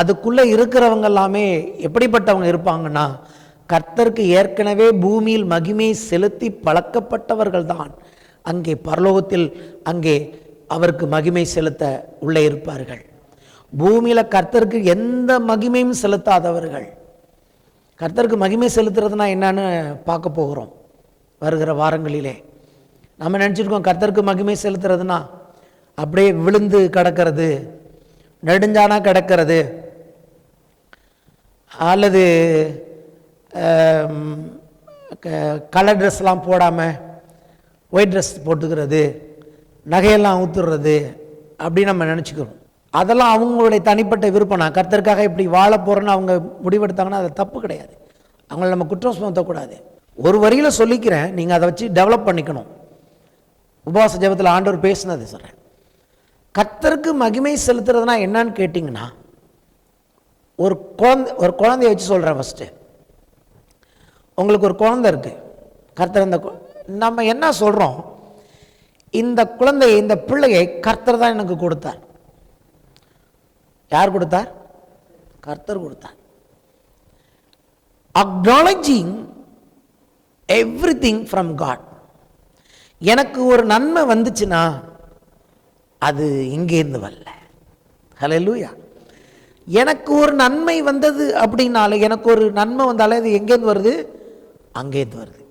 அதுக்குள்ளே இருக்கிறவங்க எல்லாமே எப்படிப்பட்டவங்க இருப்பாங்கன்னா, கர்த்தருக்கு ஏற்கனவே பூமியில் மகிமை செலுத்தி பழக்கப்பட்டவர்கள் தான் அங்கே பரலோகத்தில் அங்கே அவருக்கு மகிமை செலுத்த உள்ளே இருப்பார்கள். பூமியில் கர்த்தருக்கு எந்த மகிமையும் செலுத்தாதவர்கள். கர்த்தருக்கு மகிமை செலுத்துறதுனா என்னன்னு பார்க்க போகிறோம் வருகிற வாரங்களிலே. நம்ம நினச்சிருக்கோம் கர்த்தருக்கு மகிமை செலுத்துறதுனா அப்படியே விழுந்து கிடக்கிறது, நெடுஞ்சானா கிடக்கிறது, அல்லது கலர் ட்ரெஸ்லாம் போடாமல் ஒயிட் ட்ரெஸ் போட்டுக்கிறது, நகையெல்லாம் ஊத்துறது அப்படின்னு நம்ம நினச்சிக்கிறோம். அதெல்லாம் அவங்களுடைய தனிப்பட்ட விருப்பம். நான் கர்த்தருக்காக இப்படி வாழ போகிறேன்னு அவங்க முடிவெடுத்தாங்கன்னா அது தப்பு கிடையாது. அவங்கள நம்ம குற்றம் சுமத்தக்கூடாது. ஒரு வரியில் சொல்லிக்கிறேன், நீங்கள் அதை வச்சு டெவலப் பண்ணிக்கணும். உபவாச ஜெபத்தில் ஆண்டவர் பேசினது சொல்கிறேன். கர்த்தருக்கு மகிமை செலுத்துறதுனா என்னன்னு கேட்டிங்கன்னா, ஒரு குழந்தைய வச்சு சொல்கிறேன். ஃபஸ்ட்டு உங்களுக்கு ஒரு குழந்தை இருக்குது. கர்த்தர் நம்ம என்ன சொல்கிறோம், இந்த குழந்தையை இந்த பிள்ளையை கர்த்தர் தான் எனக்கு கொடுத்தார். யார் கொடுத்தார்? கர்த்தர் கொடுத்தார். Acknowledging everything from God. எனக்கு ஒரு நன்மை வந்துச்சுன்னா அது இங்கேருந்து வரல. ஹல்லேலூயா. எனக்கு ஒரு நன்மை வந்தது அப்படின்னால, எனக்கு ஒரு நன்மை வந்தாலே அது எங்கேருந்து வருது? அங்கேருந்து வருது.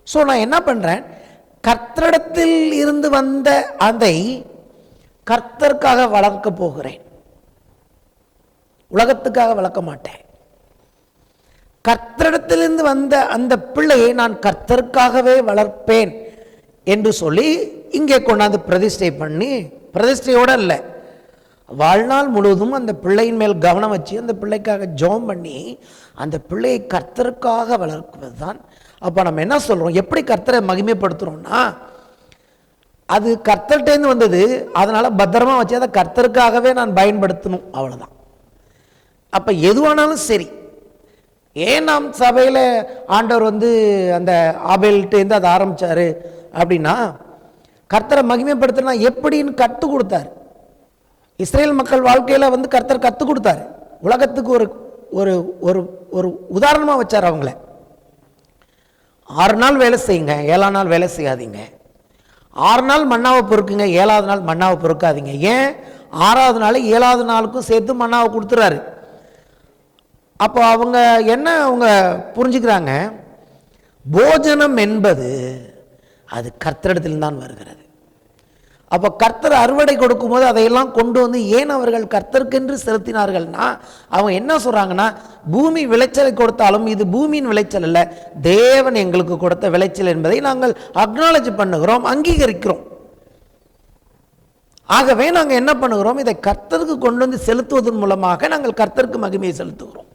ஸோ நான் என்ன பண்ணுறேன், கர்த்தரிடத்தில் இருந்து வந்த அதை கர்த்தருக்காக வளர்க்க போகிறேன். உலகத்துக்காக வளர்க்க மாட்டேன். கர்த்தரிடத்திலிருந்து வந்த அந்த பிள்ளையை நான் கர்த்தருக்காகவே வளர்ப்பேன் என்று சொல்லி இங்கே கொண்டாந்து பிரதிஷ்டை பண்ணி, பிரதிஷ்டையோடு இல்லை, வாழ்நாள் முழுவதும் அந்த பிள்ளையின் மேல் கவனம் வச்சு அந்த பிள்ளைக்காக ஜெபம் பண்ணி அந்த பிள்ளையை கர்த்தருக்காக வளர்க்குவது தான். அப்போ நம்ம என்ன சொல்கிறோம், எப்படி கர்த்தரை மகிமைப்படுத்துகிறோம்னா, அது கர்த்தர்கிட்டேருந்து வந்தது, அதனால் பத்திரமா வச்சு அதை கர்த்தருக்காகவே நான் பயன்படுத்தணும், அவ்வளோதான். அப்போ எதுவானாலும் சரி, ஏன் நாம் சபையில் ஆண்டவர் அந்த ஆபேல்கிட்டேருந்து அதை ஆரம்பித்தார் அப்படின்னா, கர்த்தரை மகிமைப்படுத்தினா எப்படின்னு கற்றுக் கொடுத்தார். இஸ்ரேல் மக்கள் வாழ்க்கையில் கர்த்தர் கற்றுக் கொடுத்தார். உலகத்துக்கு ஒரு ஒரு ஒரு ஒரு உதாரணமாக வச்சார். அவங்கள 6 நாள் வேலை செய்யுங்க, 7ஆம் நாள் வேலை செய்யாதீங்க. 6 நாள் மன்னாவை பொறுக்குங்க, 7ஆவது நாள் மன்னாவை பொறுக்காதீங்க. ஏன் 6ஆவது நாள் 7ஆவது நாளுக்கும் சேர்த்து மன்னாவை கொடுத்துறாரு. அப்போ அவங்க என்ன புரிஞ்சுக்கிறாங்க, போஜனம் என்பது அது கர்த்தரிடத்தில்தான் வருகிறது. அப்போ கர்த்தர் அறுவடை கொடுக்கும்போது அதையெல்லாம் கொண்டு வந்து ஏன் அவர்கள் கர்த்தருக்கென்று செலுத்தினார்கள்னா, அவங்க என்ன சொல்கிறாங்கன்னா, பூமி விளைச்சலை கொடுத்தாலும் இது பூமியின் விளைச்சல் அல்ல, தேவன் எங்களுக்கு கொடுத்த விளைச்சல் என்பதை நாங்கள் அக்னாலஜ் பண்ணுகிறோம், அங்கீகரிக்கிறோம். ஆகவே நாங்கள் என்ன பண்ணுகிறோம், இதை கர்த்தருக்கு கொண்டு வந்து செலுத்துவதன் மூலமாக நாங்கள் கர்த்தருக்கு மகிமையை செலுத்துகிறோம்.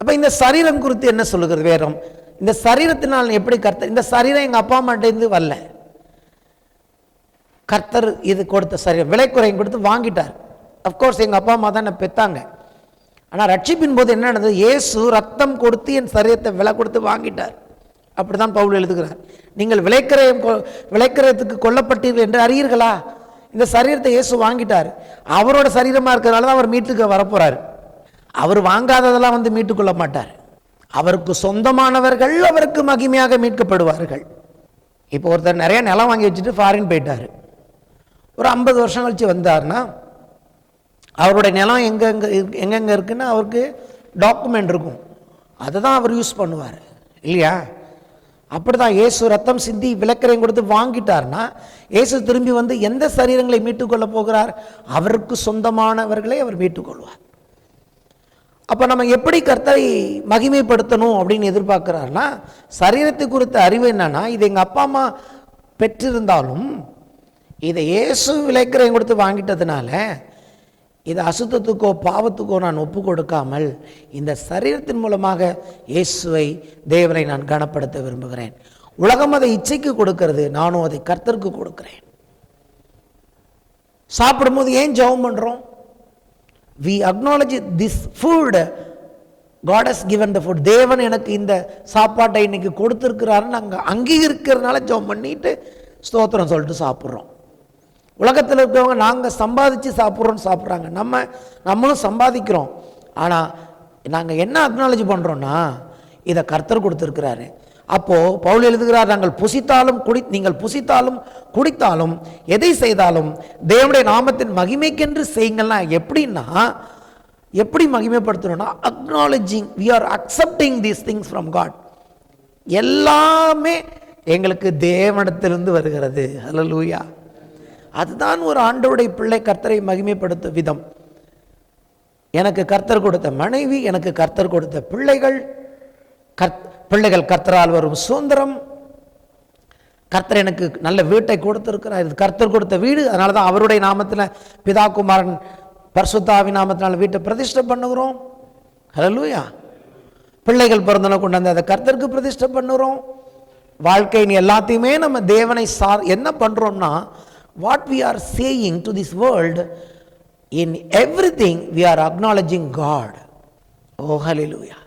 அப்போ இந்த சரீரம் குறித்து என்ன சொல்லுகிறது வேதம்? இந்த சரீரத்தினால் எப்படி கர்த்தர், இந்த சரீரம் எங்கள் அப்பா அம்மாட்டேருந்து வரல, கர்த்தர் இது கொடுத்த சரீரம் விலைக்குறையும் கொடுத்து வாங்கிட்டார். அஃப்கோர்ஸ் எங்கள் அப்பா அம்மா தான் என்னை பெற்றாங்க. ஆனால் ரட்சிப்பின் போது என்ன நடந்தது, இயேசு ரத்தம் கொடுத்து என் சரீரத்தை விலை கொடுத்து வாங்கிட்டார். அப்படி தான் பவுல் எழுதுகிறார். நீங்கள் விலைக்கிரயத்துக்கு கொல்லப்பட்டீர்கள் என்று அறியீர்களா? இந்த சரீரத்தை இயேசு வாங்கிட்டார். அவரோட சரீரமாக இருக்கிறதுனால தான் அவர் மீட்டுக்க வரப்போகிறார். அவர் வாங்காததெல்லாம் மீட்டுக்கொள்ள மாட்டார். அவருக்கு சொந்தமானவர்கள் அவருக்கு மகிமையாக மீட்கப்படுவார்கள். இப்போ ஒருத்தர் நிறைய நிலம் வாங்கி வச்சுட்டு ஃபாரின் போயிட்டார். ஒரு 50 வருஷம் கழிச்சு வந்தார்னா அவருடைய நிலம் எங்கெங்கே இருக்குன்னா அவருக்கு டாக்குமெண்ட் இருக்கும், அதை தான் அவர் யூஸ் பண்ணுவார் இல்லையா? அப்படி தான் இயேசு ரத்தம் சிந்தி விலைக்கிரயம் கொடுத்து வாங்கிட்டார்னா, இயேசு திரும்பி எந்த சரீரங்களை மீட்டுக்கொள்ள போகிறார்? அவருக்கு சொந்தமானவர்களை அவர் மீட்டுக்கொள்வார். அப்போ நம்ம எப்படி கர்த்தரை மகிமைப்படுத்தணும் அப்படின்னு எதிர்பார்க்குறாருன்னா, சரீரத்தை குறித்த அறிவு என்னன்னா, இது எங்கள் அப்பா அம்மா பெற்றிருந்தாலும் இதை இயேசு விலைக்கிரயம் கொடுத்து வாங்கிட்டதுனால இது அசுத்தத்துக்கோ பாவத்துக்கோ நான் ஒப்பு கொடுக்காமல் இந்த சரீரத்தின் மூலமாக இயேசுவை, தேவனை நான் கனப்படுத்த விரும்புகிறேன். உலகம் அதை இச்சைக்கு கொடுக்கிறது, நானும் அதை கர்த்தருக்கு கொடுக்கிறேன். சாப்பிடும்போது ஏன் ஜெபம் பண்றோம்? we acknowledge this food, God has given the food. தேவன் எனக்கு இந்த சாப்பாட்டை இன்னைக்கு கொடுத்திருக்கிறாருன்னு நாங்கள் அங்கீகரிக்கிறதுனால ஜெபம் பண்ணிட்டு ஸ்தோத்திரம் சொல்லிட்டு சாப்பிட்றோம். உலகத்தில் இருக்கிறவங்க நாங்கள் சம்பாதிச்சு சாப்பிட்றோன்னு சாப்பிட்றாங்க, நம்மளும் சம்பாதிக்கிறோம். ஆனால் நாங்கள் என்ன அக்னாலஜி பண்ணுறோன்னா, இதை கர்த்தர் கொடுத்துருக்கிறாரு. அப்போது பவுல் எழுதுகிறார், நீங்கள் புசித்தாலும் குடித்தாலும் எதை செய்தாலும் தேவனுடைய நாமத்தின் மகிமைக்கென்று செய்யுங்கள்னா எப்படின்னா, எப்படி மகிமைப்படுத்தணும்னா, acknowledging, we are accepting these things from God. எல்லாமே எங்களுக்கு தேவனிடத்திலிருந்து வருகிறது. ஹல்லேலூயா. அதுதான் ஒரு ஆண்டவருடைய பிள்ளை கர்த்தரை மகிமைப்படுத்த விதம். எனக்கு கர்த்தர் கொடுத்த மனைவி, எனக்கு கர்த்தர் கொடுத்த பிள்ளைகள் கர்த்தரால் வரும் சுதந்திரம், கர்த்தர் எனக்கு நல்ல வீட்டை கொடுத்திருக்கிறார், இது கர்த்தர் கொடுத்த வீடு. அதனால தான் அவருடைய நாமத்தில் பிதா குமாரன் பரிசுத்தாவின் நாமத்தினால வீட்டை பிரதிஷ்டை பண்ணுகிறோம். ஹல்லேலூயா. பிள்ளைகள் பிறந்தன கொண்டு வந்து அதை கர்த்தருக்கு பிரதிஷ்டை பண்ணுகிறோம். வாழ்க்கையின் எல்லாத்தையுமே நம்ம தேவனை என்ன பண்ணுறோம்னா, what we are saying to this world, in everything we are acknowledging God. Oh hallelujah.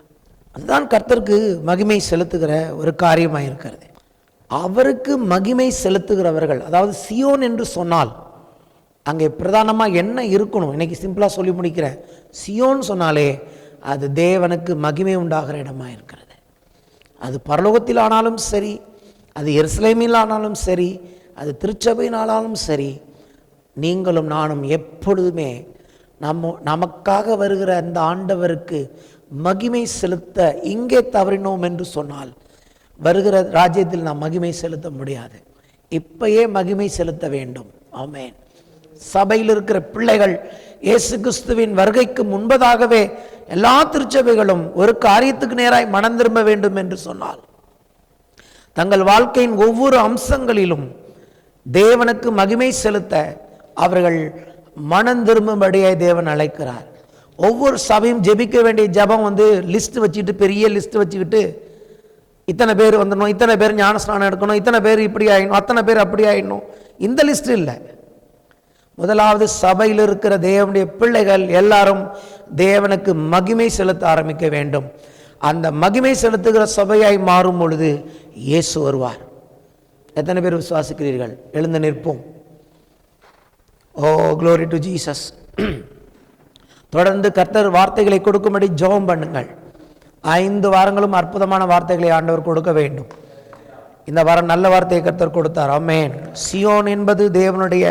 அதுதான் கர்த்தருக்கு மகிமை செலுத்துகிற ஒரு காரியமாக இருக்கிறது. அவருக்கு மகிமை செலுத்துகிறவர்கள், அதாவது சியோன் என்று சொன்னால் அங்கே பிரதானமாக என்ன இருக்கணும்? இன்னைக்கு சிம்பிளாக சொல்லி முடிக்கிறேன். சியோன் சொன்னாலே அது தேவனுக்கு மகிமை உண்டாகிற இடமாக இருக்கிறது. அது பரலோகத்தில் ஆனாலும் சரி, அது எருசலேமில் ஆனாலும் சரி, அது திருச்சபையினாலும் சரி, நீங்களும் நானும் எப்பொழுதுமே நமக்காக வருகிற அந்த ஆண்டவருக்கு மகிமை செலுத்த இங்கே தவறினோம் என்று சொன்னால் வருகிற ராஜ்யத்தில் நாம் மகிமை செலுத்த முடியாது. இப்பயே மகிமை செலுத்த வேண்டும். ஆமென். சபையில் இருக்கிற பிள்ளைகள் இயேசு கிறிஸ்துவின் வருகைக்கு முன்பதாகவே எல்லா திருச்சபைகளும் ஒரு காரியத்துக்கு நேராய் மனம் திரும்ப வேண்டும் என்று சொன்னால், தங்கள் வாழ்க்கையின் ஒவ்வொரு அம்சங்களிலும் தேவனுக்கு மகிமை செலுத்த அவர்கள் மனம் திரும்பும்படியாய் தேவன் அழைக்கிறார். ஒவ்வொரு சபையும் ஜெபிக்க வேண்டிய ஜெபம் லிஸ்ட் வச்சுக்கிட்டு, பெரிய லிஸ்ட் வச்சுக்கிட்டு, இத்தனை பேர் வந்துடணும், இத்தனை பேர் ஞானஸ்நானம் எடுக்கணும், இத்தனை பேர் இப்படி ஆயிடணும், அத்தனை பேர் அப்படி ஆயிடணும், இந்த லிஸ்ட் இல்லை. முதலாவது சபையில் இருக்கிற தேவனுடைய பிள்ளைகள் எல்லாரும் தேவனுக்கு மகிமை செலுத்த ஆரம்பிக்க வேண்டும். அந்த மகிமை செலுத்துகிற சபையாய் மாறும் பொழுது இயேசு வருவார். எத்தனை பேர் விசுவாசிக்கிறீர்கள்? எழுந்து நிற்போம். ஓ க்ளோரி டு ஜீசஸ். தொடர்ந்து கர்த்தர் வார்த்தைகளை கொடுக்கும்படி ஜெபம் பண்ணுங்கள். 5 வாரங்களும் அற்புதமான வார்த்தைகளை ஆண்டவர் கொடுக்க வேண்டும். இந்த வாரம் நல்ல வார்த்தையை கர்த்தர் கொடுத்தார். ஆமென். சியோன் என்பது தேவனுடைய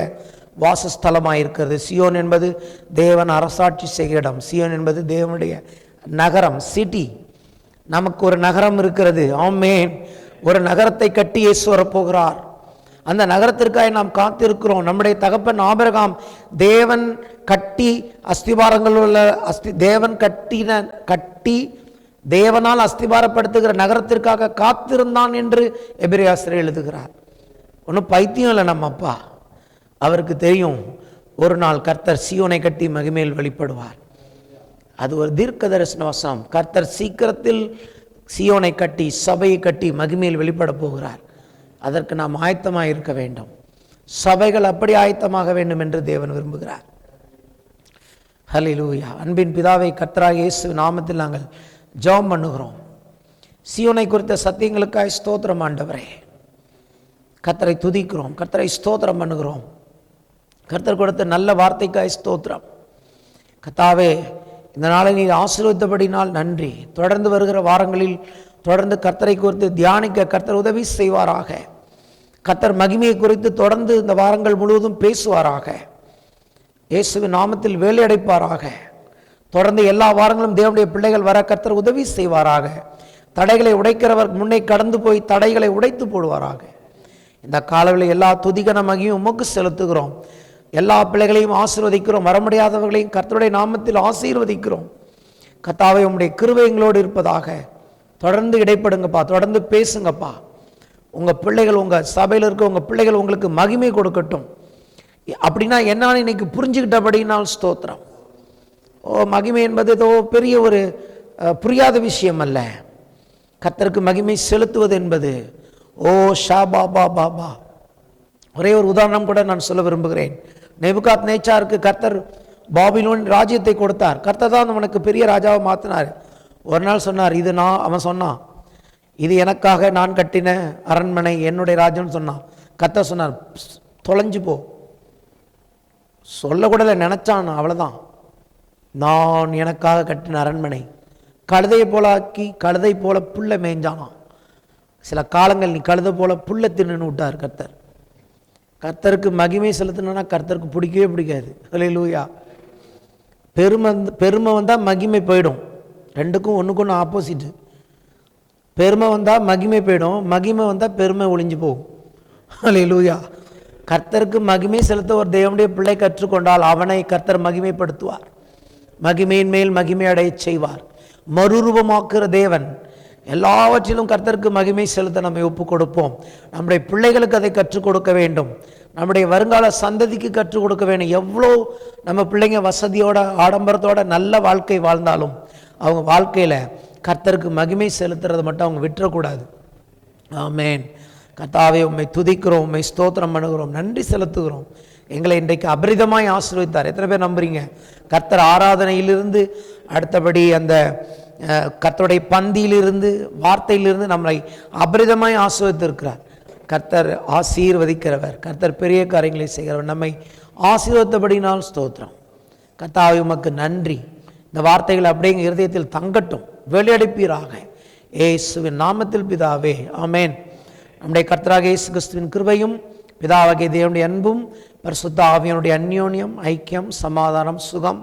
வாசஸ்தலமாக இருக்கிறது. சியோன் என்பது தேவன் அரசாட்சி செய்கிற இடம். சியோன் என்பது தேவனுடைய நகரம், சிட்டி. நமக்கு ஒரு நகரம் இருக்கிறது. ஆமென். ஒரு நகரத்தை கட்டி இயேசு வரப்போகிறார். அந்த நகரத்திற்காக நாம் காத்திருக்கிறோம். நம்முடைய தகப்பன் ஆபிரகாம் தேவன் கட்டி அஸ்திபாரங்கள் உள்ள தேவன் கட்டி தேவனால் அஸ்திபாரப்படுத்துகிற நகரத்திற்காக காத்திருந்தான் என்று எபிரேயர் எழுதுகிறார். ஒன்றும் பைத்தியம் இல்லை நம்ம அப்பா. அவருக்கு தெரியும் ஒரு நாள் கர்த்தர் சியோனை கட்டி மகிமையில் வெளிப்படுவார். அது ஒரு தீர்க்க தரிசன வசனம். கர்த்தர் சீக்கிரத்தில் சியோனை கட்டி சபையை கட்டி மகிமையில் வெளிப்பட போகிறார். அதற்கு நாம் ஆயத்தமாக இருக்க வேண்டும். சபைகள் அப்படி ஆயத்தமாக வேண்டும் என்று தேவன் விரும்புகிறார். ஹல்லேலூயா. அன்பின் பிதாவை கர்த்தராகிய இயேசு நாமத்தில் நாங்கள் ஜெபம் பண்ணுகிறோம். சியோனை குறித்த சத்தியங்களுக்காய் ஸ்தோத்திரம் ஆண்டவரே. கர்த்தரை துதிக்கிறோம், கர்த்தரை ஸ்தோத்திரம் பண்ணுகிறோம். கர்த்தர் கொடுத்த நல்ல வார்த்தைக்காய் ஸ்தோத்திரம். கர்த்தாவே, இந்த நாளை நீர் ஆசீர்வதித்தபடினால் நன்றி. தொடர்ந்து வருகிற வாரங்களில் தொடர்ந்து கர்த்தரை குறித்து தியானிக்க கர்த்தர் உதவி செய்வாராக. கர்த்தர் மகிமையை குறித்து தொடர்ந்து இந்த வாரங்கள் முழுவதும் பேசுவாராக. இயேசுவின் நாமத்தில் வேலையடைப்பாராக. தொடர்ந்து எல்லா வாரங்களும் தேவனுடைய பிள்ளைகள் வர கர்த்தர் உதவி செய்வாராக. தடைகளை உடைக்கிறவர் முன்னே கடந்து போய் தடைகளை உடைத்து போடுவாராக. இந்த காலங்களில் எல்லா துதிகன மகிமையும் உமக்கு செலுத்துகிறோம். எல்லா பிள்ளைகளையும் ஆசீர்வதிக்கிறோம். வர முடியாதவர்களையும் கர்த்தருடைய நாமத்தில் ஆசீர்வதிக்கிறோம். கர்த்தாவே உம்முடைய கிருபை எங்களோடு இருப்பதாக. தொடர்ந்து இடைப்படுங்கப்பா, தொடர்ந்து பேசுங்கப்பா. உங்கள் பிள்ளைகள், உங்கள் சபையில் இருக்க உங்கள் பிள்ளைகள் உங்களுக்கு மகிமை கொடுக்கட்டும். அப்படின்னா என்னால் இன்னைக்கு புரிஞ்சுக்கிட்டபடினால் ஸ்தோத்திரம். மகிமை என்பது ஏதோ பெரிய ஒரு புரியாத விஷயம் அல்ல. கர்த்தருக்கு மகிமை செலுத்துவது என்பது ஷா பாபா பாபா. ஒரே ஒரு உதாரணம் கூட நான் சொல்ல விரும்புகிறேன். நேபுகாத் நேச்சாருக்கு கர்த்தர் பாபிலோன் ராஜ்யத்தை கொடுத்தார். கர்த்தர் தான் அவனுக்கு பெரிய ராஜாவை மாற்றினார். ஒரு நாள் சொன்னார், அவன் சொன்னான், இது எனக்காக நான் கட்டின அரண்மனை, என்னுடைய ராஜ்யம்னு சொன்னான். கர்த்தர் சொன்னார், தொலைஞ்சு போ. சொல்லக்கூடல, நினைச்சான், அவ்வளோதான். நான் எனக்காக கட்டின அரண்மனை கழுதையை போல ஆக்கி கழுதை போல புல்லை மேய்ஞ்சானான். சில காலங்கள் நீ கழுதை போல புல்லை தின்னு விட்டார் கர்த்தர். கர்த்தருக்கு மகிமை செலுத்தினா கர்த்தருக்கு பிடிக்கவே பிடிக்காது. ஹல்லேலூயா. பெருமை வந்தால் மகிமை போயிடும். ரெண்டுக்கும் ஒன்றுக்கு ஒன்று ஆப்போசிட்டு. பெருமை வந்தால் மகிமை போயிடும், மகிமை வந்தால் பெருமை ஒளிஞ்சு போகும். ஹல்லேலூயா. கர்த்தருக்கு மகிமை செலுத்த ஒரு தேவனுடைய பிள்ளை கற்றுக்கொண்டால் அவனை கர்த்தர் மகிமைப்படுத்துவார், மகிமையின் மேல் மகிமை அடைய செய்வார். மறுரூபமாக்குற தேவன். எல்லாவற்றிலும் கர்த்தருக்கு மகிமை செலுத்த நம்மை ஒப்பு கொடுப்போம். நம்முடைய பிள்ளைகளுக்கு அதை கற்றுக் கொடுக்க வேண்டும். நம்முடைய வருங்கால சந்ததிக்கு கற்றுக் கொடுக்க வேண்டும். எவ்வளோ நம்ம பிள்ளைங்க வசதியோட ஆடம்பரத்தோட நல்ல வாழ்க்கை வாழ்ந்தாலும் அவங்க வாழ்க்கையில் கர்த்தருக்கு மகிமை செலுத்துறதை மட்டும் அவங்க விட்டுறக்கூடாது. ஆமேன். கர்த்தாவே, உம்மை துதிக்கிறோம், உம்மை ஸ்தோத்திரம் பண்ணுகிறோம், நன்றி செலுத்துகிறோம். எங்களை இன்றைக்கு அபரிதமாய் ஆசீர்வதித்தார். எத்தனை பேர் நம்புறீங்க? கர்த்தர் ஆராதனையிலிருந்து அடுத்தபடி அந்த கர்த்தருடைய பந்தியிலிருந்து வார்த்தையிலிருந்து நம்மளை அபரிதமாய் ஆசீர்வதித்திருக்கிறார். கர்த்தர் ஆசீர்வதிக்கிறவர், கர்த்தர் பெரிய காரியங்களை செய்கிறவர். நம்மை ஆசீர்வதித்தபடினால் ஸ்தோத்திரம். கர்த்தாவே, உமக்கு நன்றி. இந்த வார்த்தைகள் அப்படியே எங்கள் இருதயத்தில் தங்கட்டும், வெளியடைப்பீராக. இயேசுவின் நாமத்தில் பிதாவே, ஆமேன். நம்முடைய கர்த்தராகிய இயேசு கிறிஸ்துவின் கிருபையும் பிதாவாகிய தேவனுடைய அன்பும் பரிசுத்த ஆவியானுடைய அந்யோன்யம், ஐக்கியம், சமாதானம், சுகம்,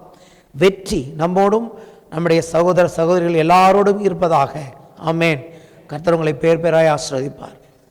வெற்றி நம்மோடும் நம்முடைய சகோதர சகோதரிகள் எல்லாரோடும் இருப்பதாக. ஆமேன். கர்த்தர் உங்களை பேர் பேராய் ஆசீர்வதிப்பார்.